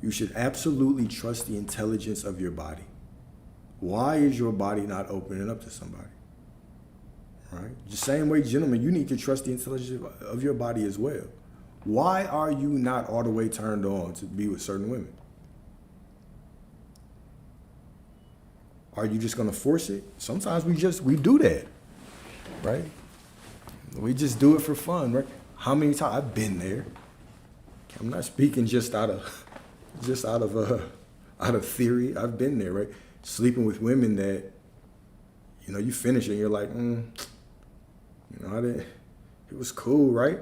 You should absolutely trust the intelligence of your body. Why is your body not opening up to somebody? Right? The same way, gentlemen, you need to trust the intelligence of your body as well. Why are you not all the way turned on to be with certain women? Are you just gonna force it? Sometimes we do that, right? We just do it for fun, right? How many times I've been there? I'm not speaking just out of theory. I've been there, right? Sleeping with women that, you finish it and you're like, it was cool, right?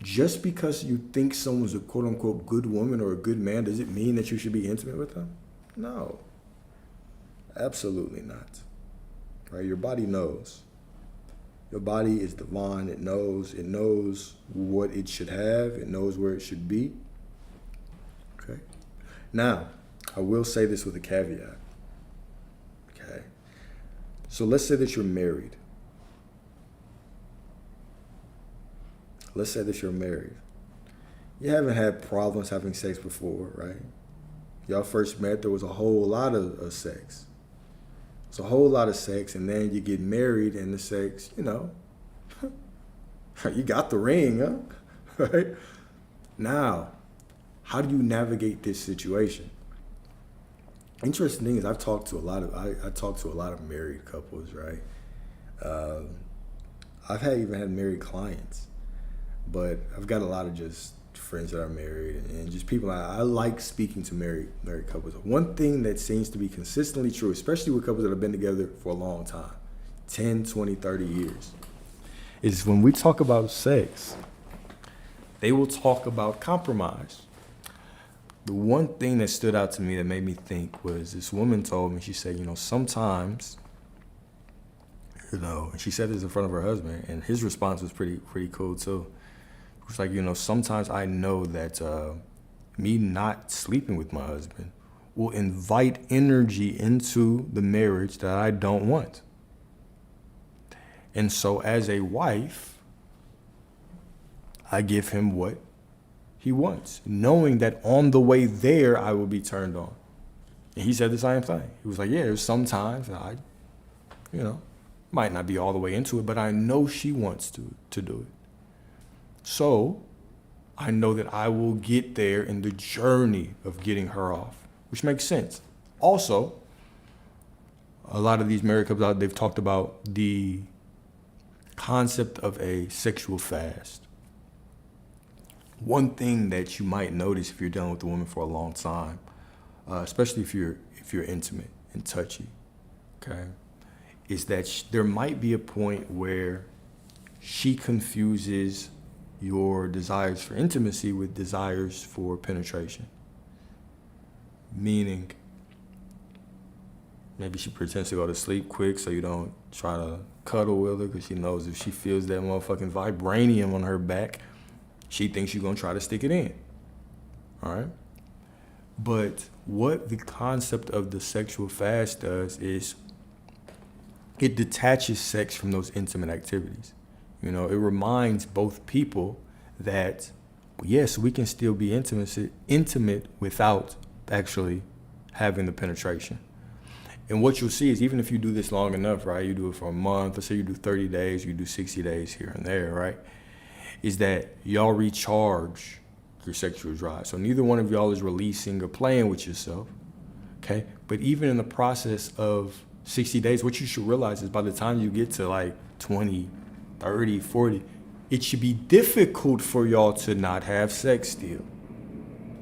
Just because you think someone's a quote unquote good woman or a good man, does it mean that you should be intimate with them? No, absolutely not, right? Your body knows. Your body is divine. It knows what it should have. It knows where it should be. Okay. Now, I will say this with a caveat. Okay. So let's say that you're married. Let's say that you're married. You haven't had problems having sex before, right? Y'all first met, there was a whole lot of sex. It's a whole lot of sex, and then you get married, and the sex, you got the ring, huh? Right? Now, how do you navigate this situation? Interesting thing is, I talk to a lot of married couples, right? I've even had married clients, but I've got a lot of just friends that are married and just people. I like speaking to married couples. One thing that seems to be consistently true, especially with couples that have been together for a long time, 10, 20, 30 years, is when we talk about sex, they will talk about compromise. The one thing that stood out to me that made me think was this woman told me, she said, sometimes, and she said this in front of her husband, and his response was pretty cool too. It's like, sometimes I know that me not sleeping with my husband will invite energy into the marriage that I don't want. And so as a wife, I give him what he wants, knowing that on the way there, I will be turned on. And he said the same thing. He was like, yeah, there's sometimes I, might not be all the way into it, but I know she wants to do it. So I know that I will get there in the journey of getting her off, which makes sense. Also, a lot of these married couples out, they've talked about the concept of a sexual fast. One thing that you might notice if you're dealing with a woman for a long time, especially if you're intimate and touchy, okay, is that there might be a point where she confuses your desires for intimacy with desires for penetration. Meaning, maybe she pretends to go to sleep quick so you don't try to cuddle with her because she knows if she feels that motherfucking vibranium on her back, she thinks you're gonna try to stick it in. All right? But what the concept of the sexual fast does is it detaches sex from those intimate activities. It reminds both people that, yes, we can still be intimate without actually having the penetration. And what you'll see is even if you do this long enough, right, you do it for a month, let's say you do 30 days, you do 60 days here and there, right, is that y'all recharge your sexual drive. So neither one of y'all is releasing or playing with yourself, okay? But even in the process of 60 days, what you should realize is by the time you get to like 20, 30, 40, it should be difficult for y'all to not have sex still,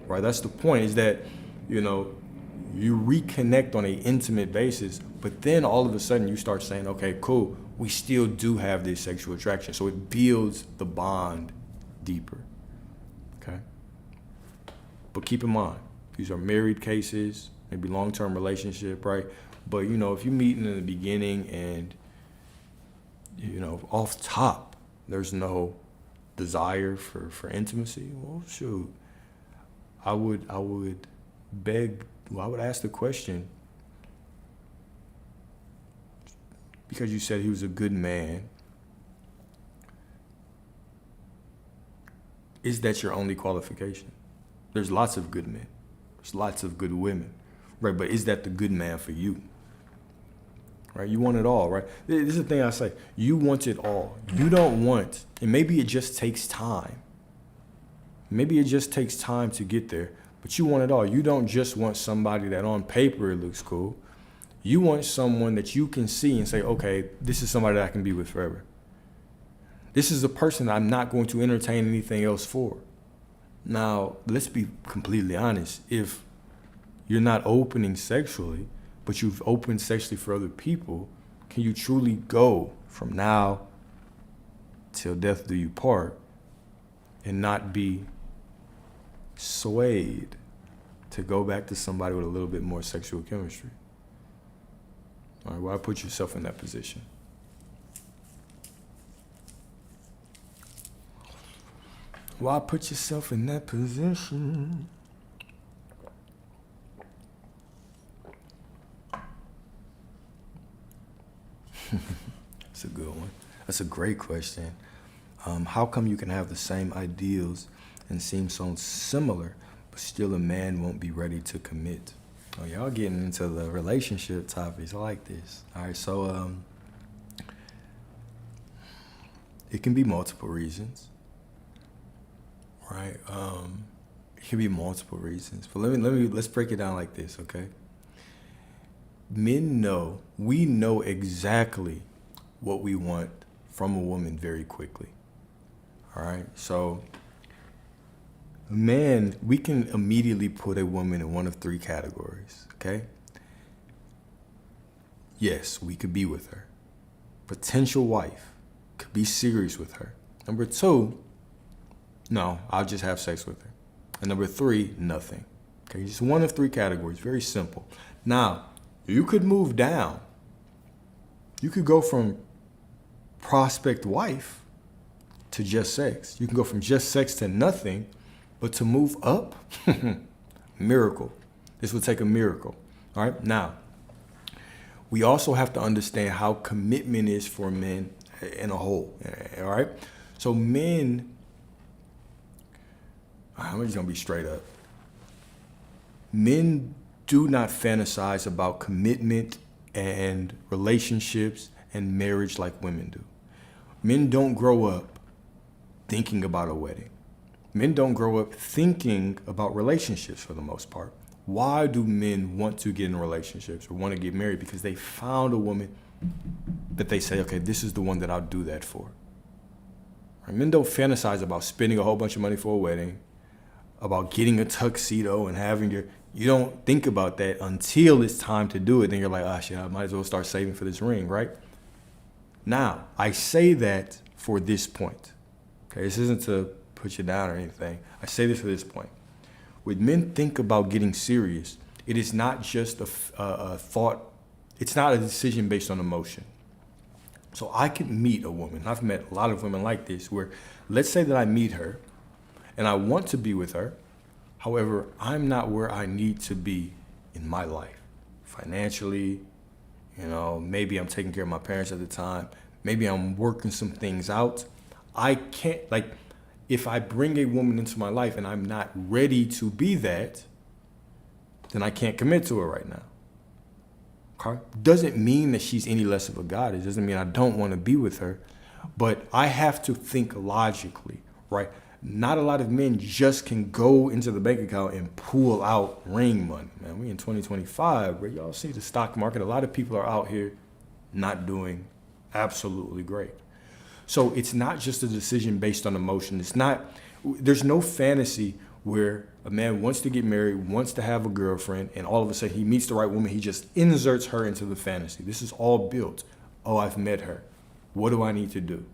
right? That's the point, is that, you reconnect on an intimate basis, but then all of a sudden you start saying, okay, cool, we still do have this sexual attraction. So it builds the bond deeper, okay? But keep in mind, these are married cases, maybe long-term relationship, right? But, if you're meeting in the beginning and, off top, there's no desire for intimacy, well, shoot, I would ask the question, because you said he was a good man, is that your only qualification? There's lots of good men. There's lots of good women, right? But is that the good man for you? right? You want it all, right? This is the thing I say. You want it all. You don't want, and maybe it just takes time. Maybe it just takes time to get there, but you want it all. You don't just want somebody that on paper it looks cool. You want someone that you can see and say, okay, this is somebody that I can be with forever. This is a person I'm not going to entertain anything else for. Now, let's be completely honest. If you're not opening sexually, but you've opened sexually for other people, can you truly go from now till death do you part and not be swayed to go back to somebody with a little bit more sexual chemistry? All right, why put yourself in that position? Why put yourself in that position? That's a good one. That's a great question. How come you can have the same ideals and seem so similar, but still a man won't be ready to commit? Oh, y'all getting into the relationship topics. I like this. All right, so it can be multiple reasons, right? It can be multiple reasons. But let's break it down like this, okay? We know exactly what we want from a woman very quickly. All right, so man, we can immediately put a woman in one of three categories, okay? Yes, we could be with her. Potential wife, could be serious with her. Number two, no, I'll just have sex with her. And number three, nothing. Okay, just one of three categories, very simple. Now, you could move down. You could go from prospect wife to just sex. You can go from just sex to nothing, but to move up, miracle. This would take a miracle. All right. Now, we also have to understand how commitment is for men in a whole. All right. So men, I'm just gonna be straight up. Men do not fantasize about commitment and relationships and marriage like women do. Men don't grow up thinking about a wedding. Men don't grow up thinking about relationships for the most part. Why do men want to get in relationships or want to get married? Because they found a woman that they say, okay, this is the one that I'll do that for. Right? Men don't fantasize about spending a whole bunch of money for a wedding, about getting a tuxedo and having you don't think about that until it's time to do it. Then you're like, shit, I might as well start saving for this ring, right? Now, I say that for this point. Okay, this isn't to put you down or anything. I say this for this point. When men think about getting serious, it is not just a thought. It's not a decision based on emotion. So I can meet a woman. I've met a lot of women like this where, let's say that I meet her and I want to be with her. However, I'm not where I need to be in my life. Financially, maybe I'm taking care of my parents at the time. Maybe I'm working some things out. I can't, if I bring a woman into my life and I'm not ready to be that, then I can't commit to her right now. Okay? Doesn't mean that she's any less of a goddess. Doesn't mean I don't want to be with her. But I have to think logically, right? Not a lot of men just can go into the bank account and pull out ring money. Man, we in 2025, where y'all see the stock market. A lot of people are out here not doing absolutely great. So it's not just a decision based on emotion. There's no fantasy where a man wants to get married, wants to have a girlfriend, and all of a sudden he meets the right woman. He just inserts her into the fantasy. This is all built. Oh, I've met her. What do I need to do?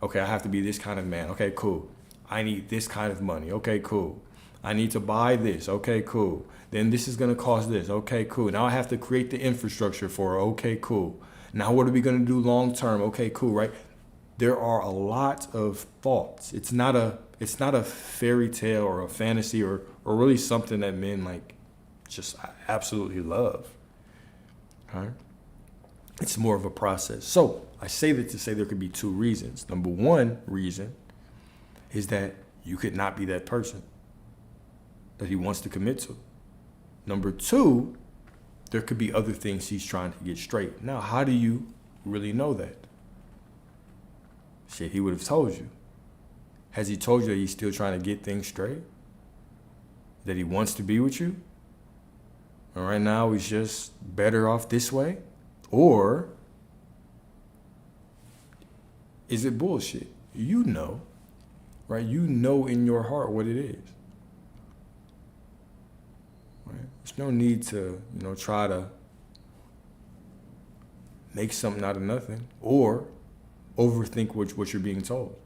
Okay, I have to be this kind of man. Okay, cool. I need this kind of money. Okay, cool. I need to buy this. Okay, cool. Then this is going to cost this. Okay, cool. Now I have to create the infrastructure for her. Okay, cool. Now what are we going to do long term? Okay, cool, right? There are a lot of thoughts. It's not a fairy tale or a fantasy or really something that men just absolutely love. All right? It's more of a process. So I say that to say there could be two reasons. Number one reason is that you could not be that person that he wants to commit to. Number two, There could be other things he's trying to get straight. Now, how do you really know that? Shit, he would have told you. Has he told you that he's still trying to get things straight? That he wants to be with you? And right now he's just better off this way? Or is it bullshit? You know, right? You know in your heart what it is. Right? There's no need to, try to make something out of nothing or overthink what you're being told.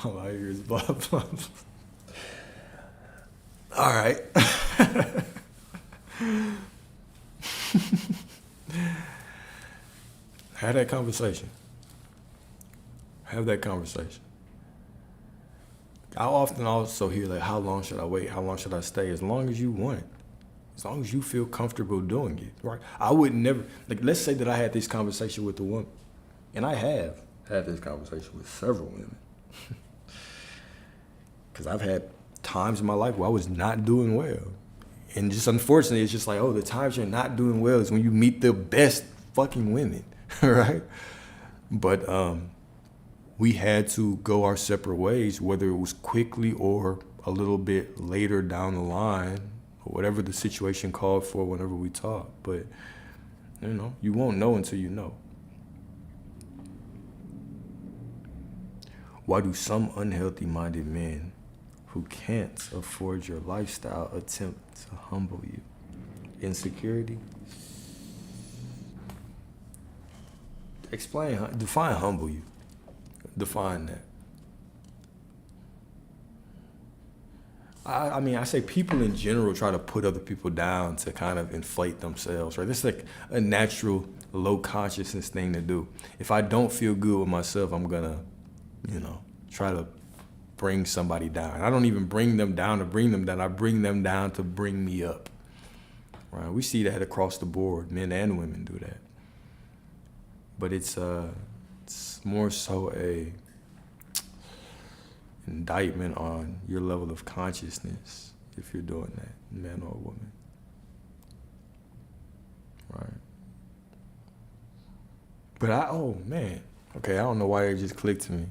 All I hear is blah, blah, blah. All right. Have that conversation. Have that conversation. I often also hear, like, how long should I wait? How long should I stay? As long as you want. As long as you feel comfortable doing it, right? I would never, let's say that I had this conversation with a woman, and I have had this conversation with several women. Because I've had times in my life where I was not doing well. And just unfortunately, it's just like, the times you're not doing well is when you meet the best fucking women, right? But we had to go our separate ways, whether it was quickly or a little bit later down the line, or whatever the situation called for whenever we talk. But, you won't know until you know. Why do some unhealthy-minded men who can't afford your lifestyle attempt to humble you? Insecurity? Define humble you. Define that. I say people in general try to put other people down to kind of inflate themselves, right? That's like a natural low consciousness thing to do. If I don't feel good with myself, I'm gonna, try to bring somebody down. I don't even bring them down to bring them down. I bring them down to bring me up, right? We see that across the board. Men and women do that. But it's more so a indictment on your level of consciousness if you're doing that, man or woman, right? But I don't know why it just clicked to me.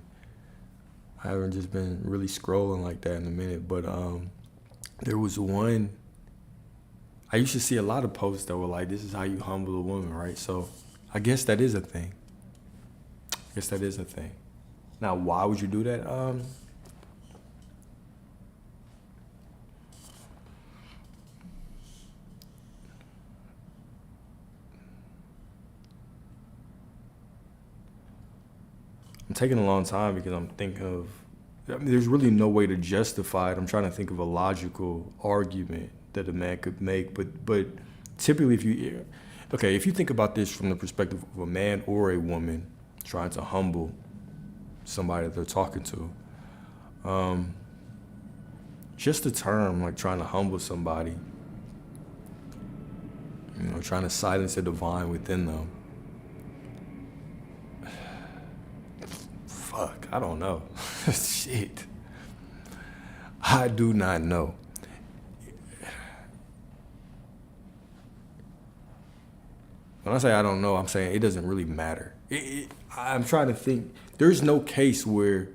I haven't just been really scrolling like that in a minute, but there was one, I used to see a lot of posts that were like, this is how you humble a woman, right? So I guess that is a thing. Now, why would you do that? I'm taking a long time because I'm thinking of, there's really no way to justify it. I'm trying to think of a logical argument that a man could make, but typically if you think about this from the perspective of a man or a woman trying to humble somebody that they're talking to, just the term, like trying to humble somebody, trying to silence the divine within them. Fuck, I don't know. Shit. I do not know. When I say I don't know, I'm saying it doesn't really matter. I'm trying to think. There's no case where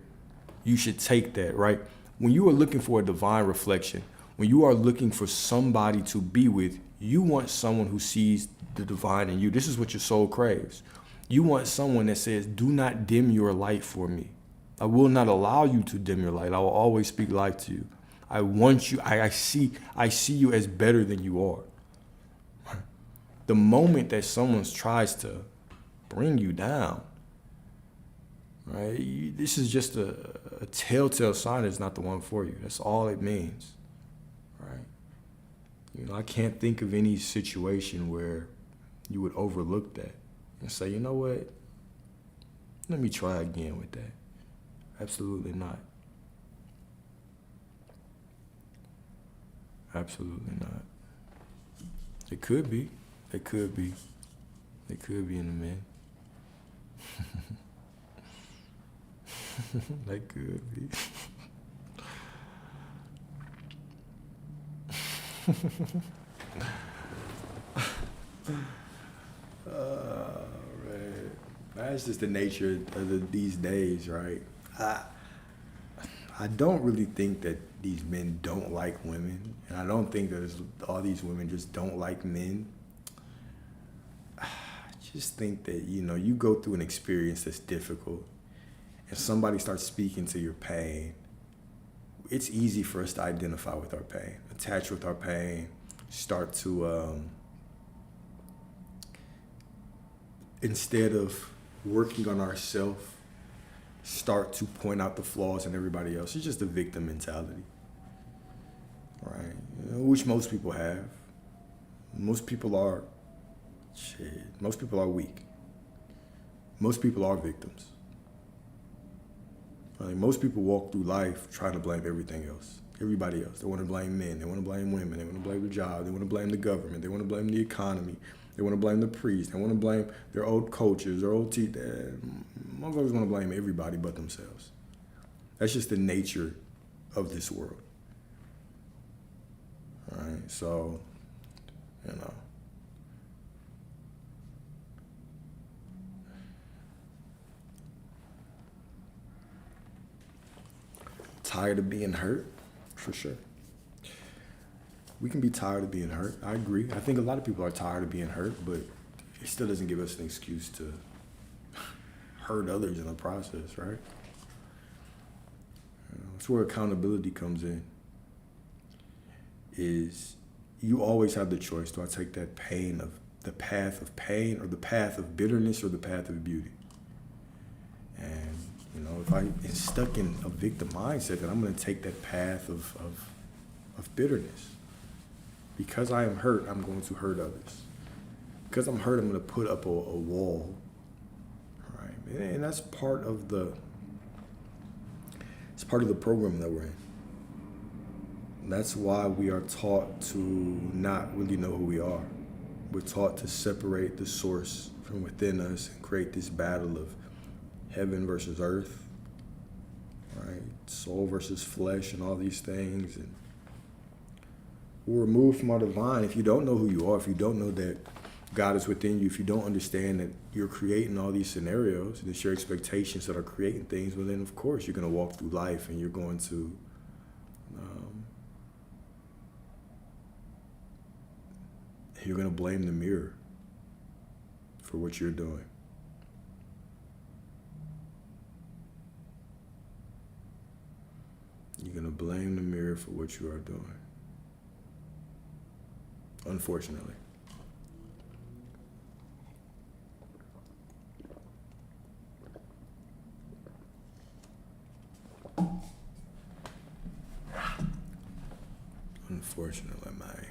you should take that, right? When you are looking for a divine reflection, when you are looking for somebody to be with, you want someone who sees the divine in you. This is what your soul craves. You want someone that says, do not dim your light for me. I will not allow you to dim your light. I will always speak life to you. I want you, I see you as better than you are. The moment that someone tries to bring you down, right? This is just a telltale sign it's not the one for you. That's all it means, right? I can't think of any situation where you would overlook that and say, you know what? Let me try again with that. Absolutely not. Absolutely not. It could be. It could be. It could be in a man. That could be. Man. That's just the nature of these days, right? I don't really think that these men don't like women, and I don't think that all these women just don't like men. I just think that, you go through an experience that's difficult, and somebody starts speaking to your pain. It's easy for us to identify with our pain, attach with our pain, start to, instead of working on ourselves, start to point out the flaws in everybody else. It's just a victim mentality, right? Which most people have. Most people are weak. Most people are victims. Most people walk through life trying to blame everything else, everybody else. They want to blame men. They want to blame women. They want to blame the job. They want to blame the government. They want to blame the economy. They want to blame the priest. They want to blame their old coaches, their old teachers. Motherfuckers want to blame everybody but themselves. That's just the nature of this world. All right, so, tired of being hurt, for sure. We can be tired of being hurt. I agree. I think a lot of people are tired of being hurt, but it still doesn't give us an excuse to hurt others in the process, right? That's where accountability comes in. Is you always have the choice. Do I take that pain of the path of pain, or the path of bitterness, or the path of beauty? And if I'm stuck in a victim mindset, then I'm going to take that path of bitterness. Because I am hurt, I'm going to hurt others. Because I'm hurt, I'm going to put up a wall. All right? And that's part of the program that we're in. And that's why we are taught to not really know who we are. We're taught to separate the source from within us and create this battle of heaven versus earth, right? Soul versus flesh and all these things. And we're removed from our divine. If you don't know who you are, if you don't know that God is within you, if you don't understand that you're creating all these scenarios and it's your expectations that are creating things, well then of course you're going to walk through life and you're going to blame the mirror for what you're doing. You're going to blame the mirror for what you are doing. Unfortunately. Unfortunately, man.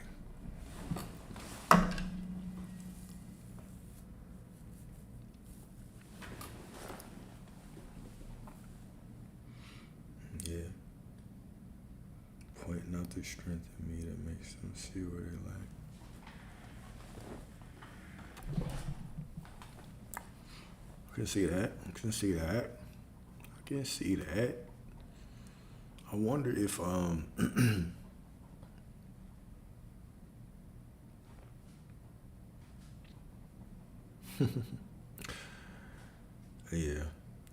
Yeah. Pointing out the strength in me that makes them see where they lack. I can see that. I can see that. I can see that. I wonder if yeah.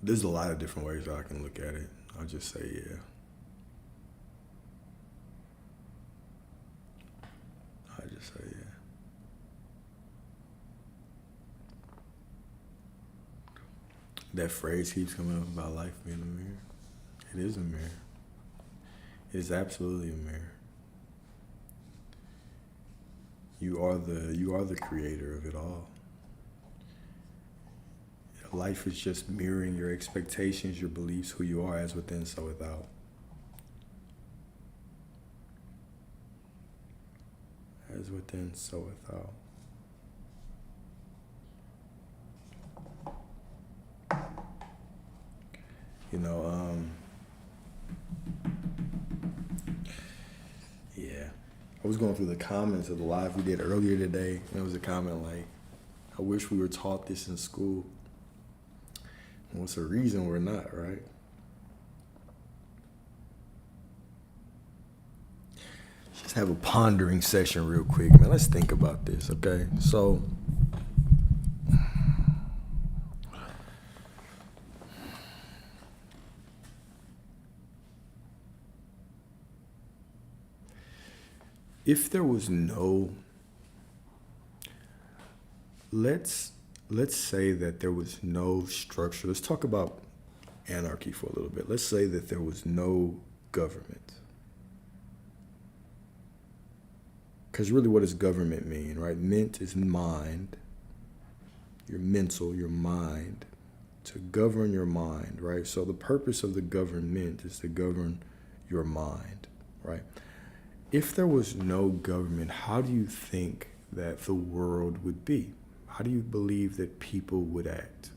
There's a lot of different ways I can look at it. I'll just say yeah. I'll just say yeah. That phrase keeps coming up about life being a mirror. It is a mirror. It is absolutely a mirror. You are the creator of it all. Life is just mirroring your expectations, your beliefs, who you are, as within, so without. As within, so without. Yeah. I was going through the comments of the live we did earlier today, and there was a comment like, I wish we were taught this in school. What's the reason we're not, right? Let's have a pondering session real quick, man. Let's think about this, okay? So, if there was no, let's say that there was no structure. Let's talk about anarchy for a little bit. Let's say that there was no government. Because really, what does government mean, right? Ment is mind, your mental, your mind, to govern your mind, right? So the purpose of the government is to govern your mind, right? If there was no government, how do you think that the world would be? How do you believe that people would act?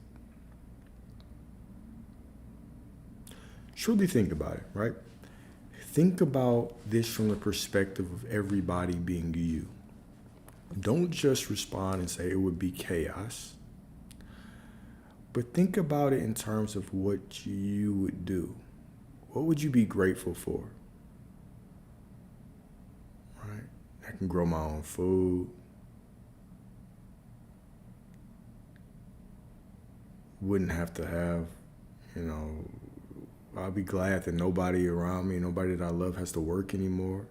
Truly think about it, right? Think about this from the perspective of everybody being you. Don't just respond and say it would be chaos, but think about it in terms of what you would do. What would you be grateful for? Right? I can grow my own food. Wouldn't have to have, I'll be glad that nobody around me, nobody that I love has to work anymore.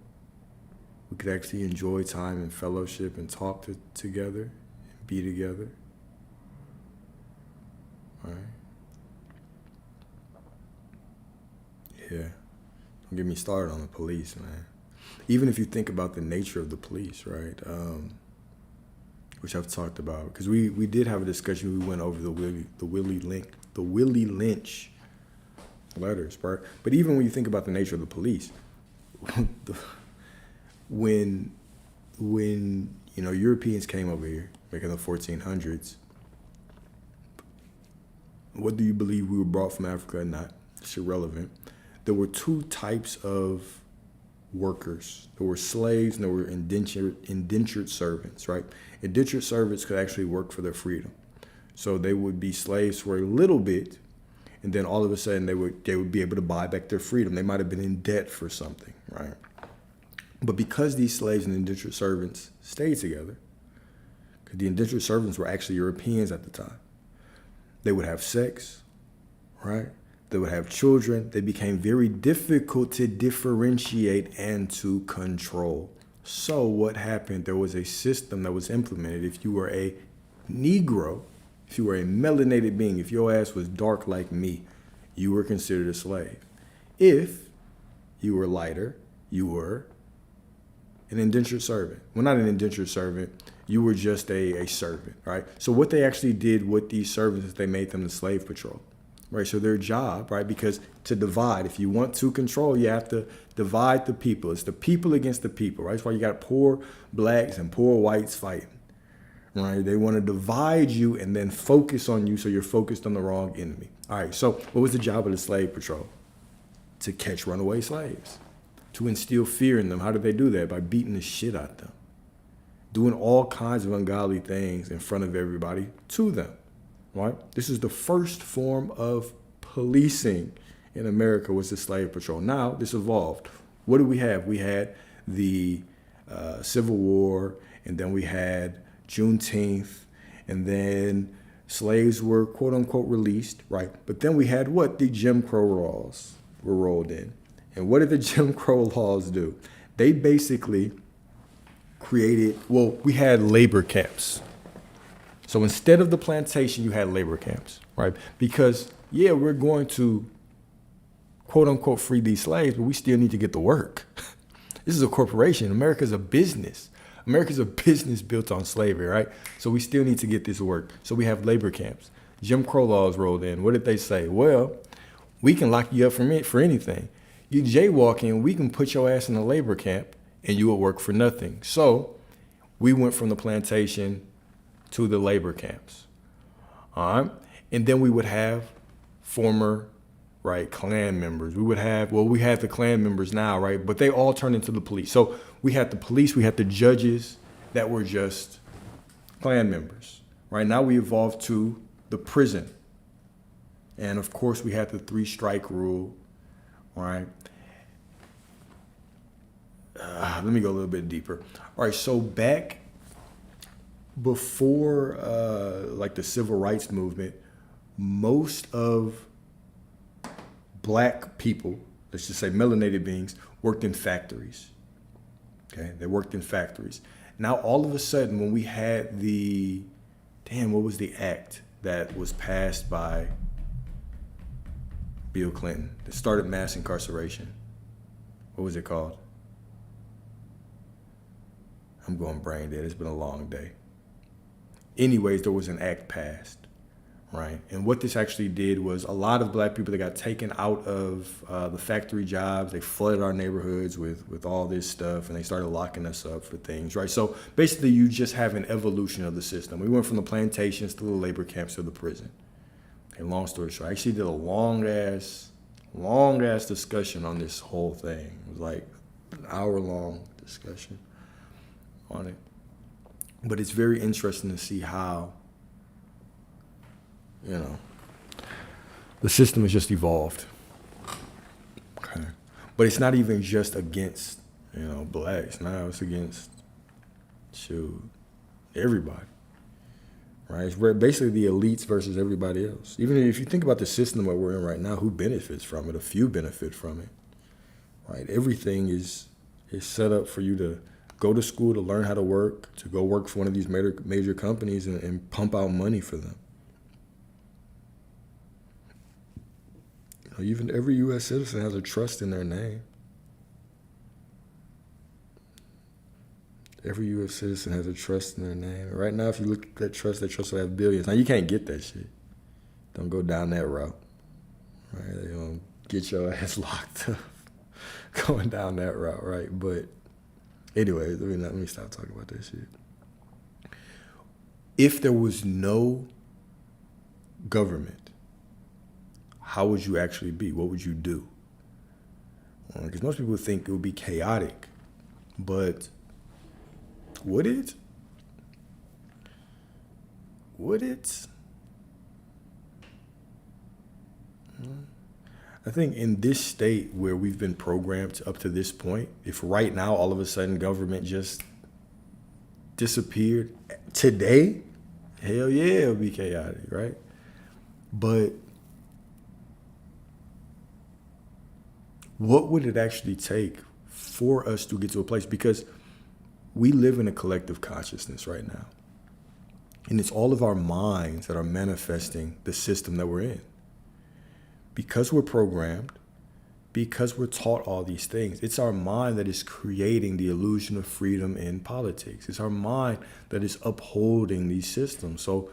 We could actually enjoy time and fellowship and talk together and be together. All right? Yeah. Don't get me started on the police, man. Even if you think about the nature of the police, right? Which I've talked about, because we did have a discussion. We went over the Willie Lynch letters, right? But even when you think about the nature of the police, when Europeans came over here back in the 1400s, whether you believe we were brought from Africa or not, it's irrelevant. There were two types of workers. There were slaves and there were indentured servants, right? Indentured servants could actually work for their freedom. So they would be slaves for a little bit, and then all of a sudden they would be able to buy back their freedom. They might have been in debt for something, right? But because these slaves and indentured servants stayed together, because the indentured servants were actually Europeans at the time, they would have sex, right? They would have children. They became very difficult to differentiate and to control. So what happened? There was a system that was implemented. If you were a Negro, if you were a melanated being, if your ass was dark like me, you were considered a slave. If you were lighter, you were an indentured servant. Well, not an indentured servant. You were just a servant, right? So what they actually did with these servants is they made them the slave patrol, right? So their job, right? Because to divide, if you want to control, you have to divide the people. It's the people against the people, right? That's why you got poor blacks and poor whites fighting, right? They want to divide you and then focus on you so you're focused on the wrong enemy. All right, so what was the job of the slave patrol? To catch runaway slaves, to instill fear in them. How did they do that? By beating the shit out of them, doing all kinds of ungodly things in front of everybody to them, right? This is the first form of policing in America, was the slave patrol. Now, this evolved. What do we have? We had the Civil War, and then we had Juneteenth, and then slaves were quote unquote released, right? But then we had what? The Jim Crow laws were rolled in. And what did the Jim Crow laws do? They basically created, we had labor camps. So instead of the plantation, you had labor camps, right? Because, yeah, we're going to quote unquote free these slaves, but we still need to get to work. This is a corporation. America's a business. America's a business built on slavery, right? So we still need to get this work. So we have labor camps. Jim Crow laws rolled in. What did they say? Well, we can lock you up for anything. You jaywalking, we can put your ass in a labor camp and you will work for nothing. So we went from the plantation to the labor camps. All right. And then we would have former, right, Klan members. We had the Klan members now, right? But they all turned into the police. So we had the police, we had the judges that were just Klan members, right? Now we evolved to the prison. And of course we had the 3-strike rule, right? let me go a little bit deeper. All right, so back before like the civil rights movement, most of black people, let's just say melanated beings, worked in factories. Okay, they worked in factories. Now all of a sudden, when we had what was the act that was passed by Bill Clinton that started mass incarceration? What was it called? I'm going brain dead. It's been a long day. Anyways, there was an act passed, right? And what this actually did was a lot of black people that got taken out of the factory jobs, they flooded our neighborhoods with all this stuff, and they started locking us up for things, right? So basically, you just have an evolution of the system. We went from the plantations to the labor camps to the prison. Okay, long story short, I actually did a long ass discussion on this whole thing. It was like an hour-long discussion on it. But it's very interesting to see how, the system has just evolved. Okay. But it's not even just against, blacks. Now it's against, everybody. Right? It's basically the elites versus everybody else. Even if you think about the system that we're in right now, who benefits from it? A few benefit from it. Right? Everything is set up for you to go to school to learn how to work, to go work for one of these major companies and pump out money for them. Even every U.S. citizen has a trust in their name. Every U.S. citizen has a trust in their name. Right now, if you look at that trust will have billions. Now, you can't get that shit. Don't go down that route. Right? They're going to get your ass locked up going down that route, right? But anyways, let me stop talking about that shit. If there was no government, how would you actually be? What would you do? Because most people think it would be chaotic, but would it? Would it? I think in this state where we've been programmed up to this point, if right now all of a sudden government just disappeared today, hell yeah, it would be chaotic, right? But what would it actually take for us to get to a place? Because we live in a collective consciousness right now. And it's all of our minds that are manifesting the system that we're in. Because we're programmed, because we're taught all these things, it's our mind that is creating the illusion of freedom in politics. It's our mind that is upholding these systems. So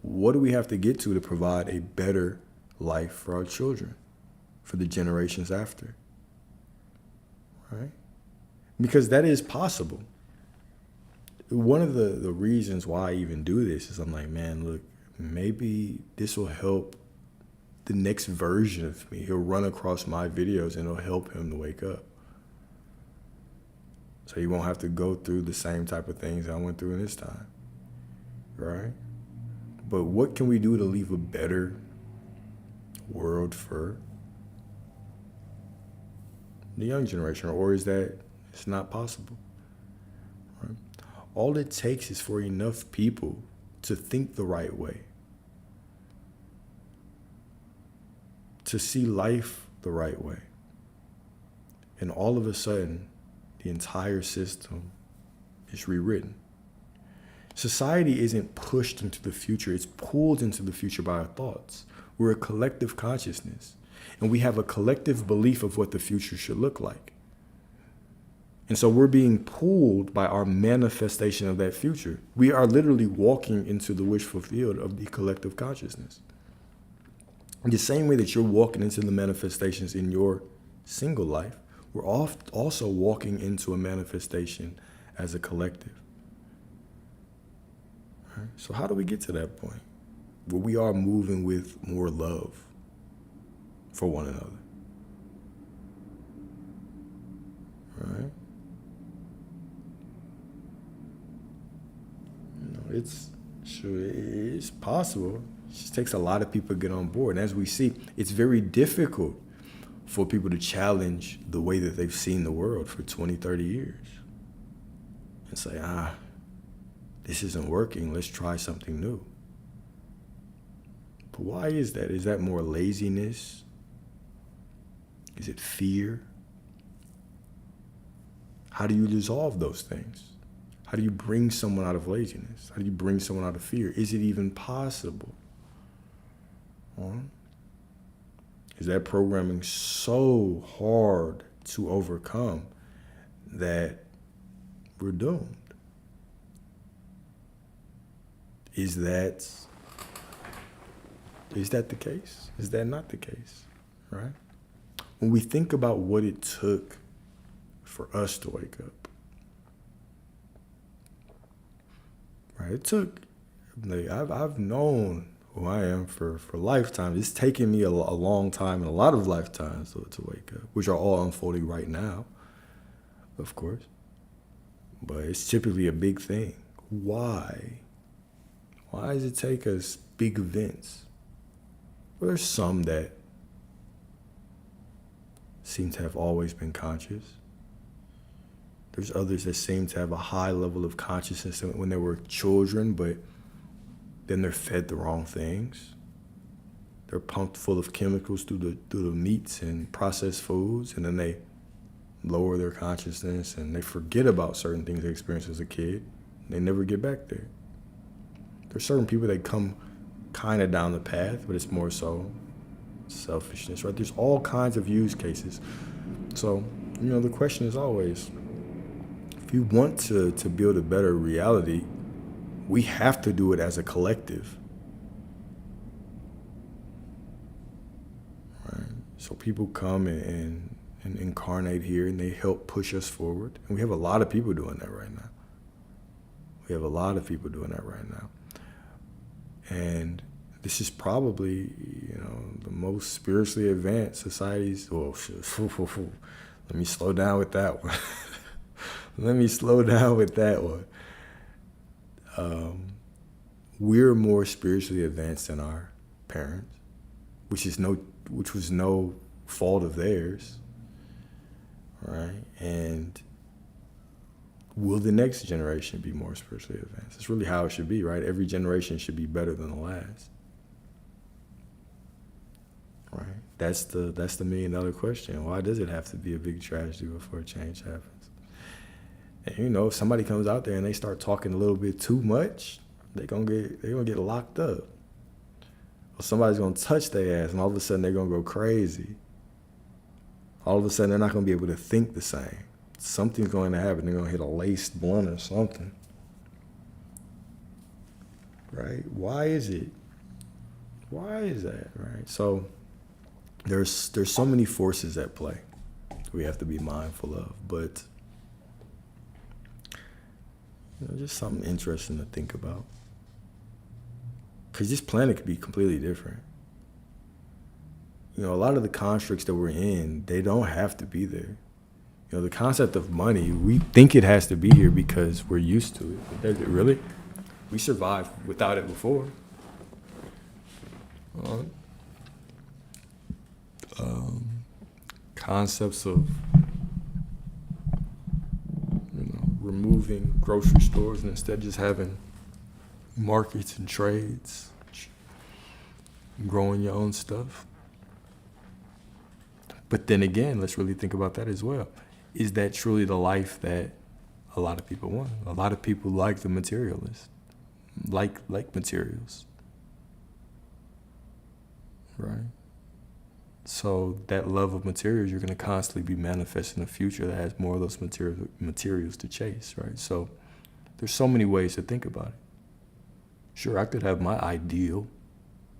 what do we have to get to provide a better life for our children, for the generations after? Right? Because that is possible. One of the reasons why I even do this is I'm like, man, look, maybe this will help the next version of me. He'll run across my videos and it'll help him to wake up. So he won't have to go through the same type of things I went through in this time. Right? But what can we do to leave a better world for the young generation? Or is that it's not possible? Right? All it takes is for enough people to think the right way, to see life the right way. And all of a sudden, the entire system is rewritten. Society isn't pushed into the future, it's pulled into the future by our thoughts. We're a collective consciousness, and we have a collective belief of what the future should look like. And so we're being pulled by our manifestation of that future. We are literally walking into the wish fulfilled of the collective consciousness. In the same way that you're walking into the manifestations in your single life, we're also walking into a manifestation as a collective. Right? So how do we get to that point where we are moving with more love for one another? Right? It's possible. It just takes a lot of people to get on board. And as we see, it's very difficult for people to challenge the way that they've seen the world for 20, 30 years and say, this isn't working, let's try something new. But why is that? Is that more laziness? Is it fear? How do you dissolve those things? How do you bring someone out of laziness? How do you bring someone out of fear? Is it even possible? Is that programming so hard to overcome that we're doomed? Is that the case? Is that not the case? Right? When we think about what it took for us to wake up, right? It took, I've known who I am for lifetimes. It's taken me a long time and a lot of lifetimes to wake up, which are all unfolding right now, of course. But it's typically a big thing. Why? Why does it take us big events? Well, there's some that seem to have always been conscious. There's others that seem to have a high level of consciousness when they were children, but then they're fed the wrong things. They're pumped full of chemicals through the meats and processed foods, and then they lower their consciousness and they forget about certain things they experienced as a kid. They never get back there. There's certain people that come kind of down the path, but it's more so selfishness, right? There's all kinds of use cases. So, the question is always, if you want to build a better reality, we have to do it as a collective. Right? So people come and incarnate here and they help push us forward. And we have a lot of people doing that right now. And this is probably, the most spiritually advanced societies. Well, let me slow down with that one. We're more spiritually advanced than our parents, which was no fault of theirs, right? And will the next generation be more spiritually advanced? It's really how it should be, right? Every generation should be better than the last, right? That's the $1 million question. Why does it have to be a big tragedy before change happens? And if somebody comes out there and they start talking a little bit too much, they're gonna get locked up. Or somebody's gonna touch their ass, and all of a sudden they're gonna go crazy. All of a sudden they're not gonna be able to think the same. Something's going to happen. They're gonna hit a laced blunt or something. Right? Why is it? Why is that? Right? So there's so many forces at play we have to be mindful of, but just something interesting to think about. Because this planet could be completely different. A lot of the constructs that we're in, they don't have to be there. The concept of money, we think it has to be here because we're used to it. But really? We survived without it before. Concepts of removing grocery stores and instead just having markets and trades, growing your own stuff. But then again, let's really think about that as well. Is that truly the life that a lot of people want? A lot of people like the materialist, like materials, right? So that love of materials, you're going to constantly be manifesting a future that has more of those materials to chase, right? So there's so many ways to think about it. Sure, I could have my ideal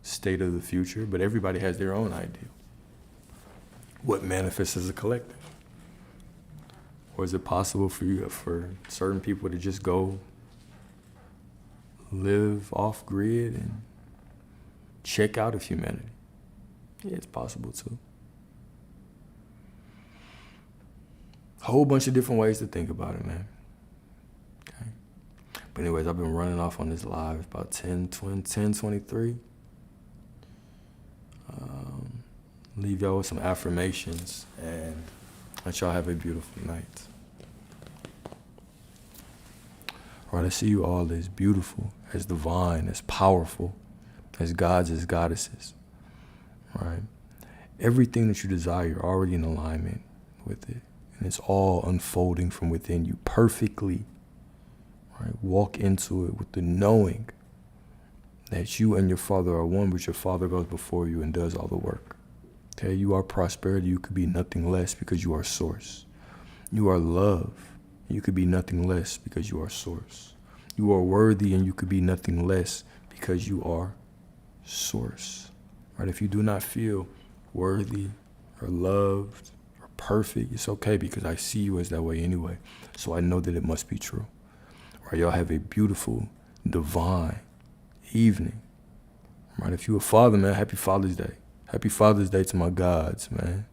state of the future, but everybody has their own ideal. What manifests as a collective? Or is it possible for certain people to just go live off grid and check out of humanity? Yeah, it's possible too. Whole bunch of different ways to think about it, man. Okay. But anyways, I've been running off on this live. It's about 10:23. leave y'all with some affirmations, and let y'all have a beautiful night. All right, I see you all as beautiful, as divine, as powerful, as gods, as goddesses. All right? Everything that you desire, you're already in alignment with it. And it's all unfolding from within you perfectly. Right? Walk into it with the knowing that you and your Father are one, but your Father goes before you and does all the work. Okay, you are prosperity. You could be nothing less because you are source. You are love. You could be nothing less because you are source. You are worthy, and you could be nothing less because you are source. Right? If you do not feel worthy or loved or perfect, it's okay, because I see you as that way anyway. So I know that it must be true. Right? Y'all have a beautiful, divine evening. Right? If you're a father, man, happy Father's Day. Happy Father's Day to my gods, man.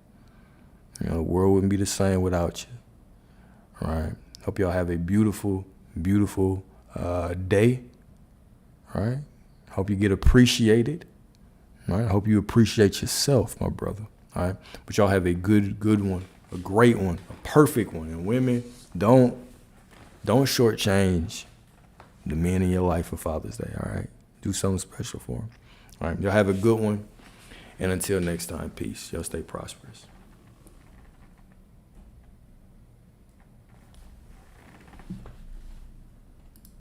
You know, the world wouldn't be the same without you. All right? Hope y'all have a beautiful, beautiful day. All right? Hope you get appreciated. All right? Hope you appreciate yourself, my brother. All right? But y'all have a good one, a great one, a perfect one. And women, don't shortchange the men in your life for Father's Day. All right? Do something special for them. All right? Y'all have a good one. And until next time, peace. Y'all stay prosperous.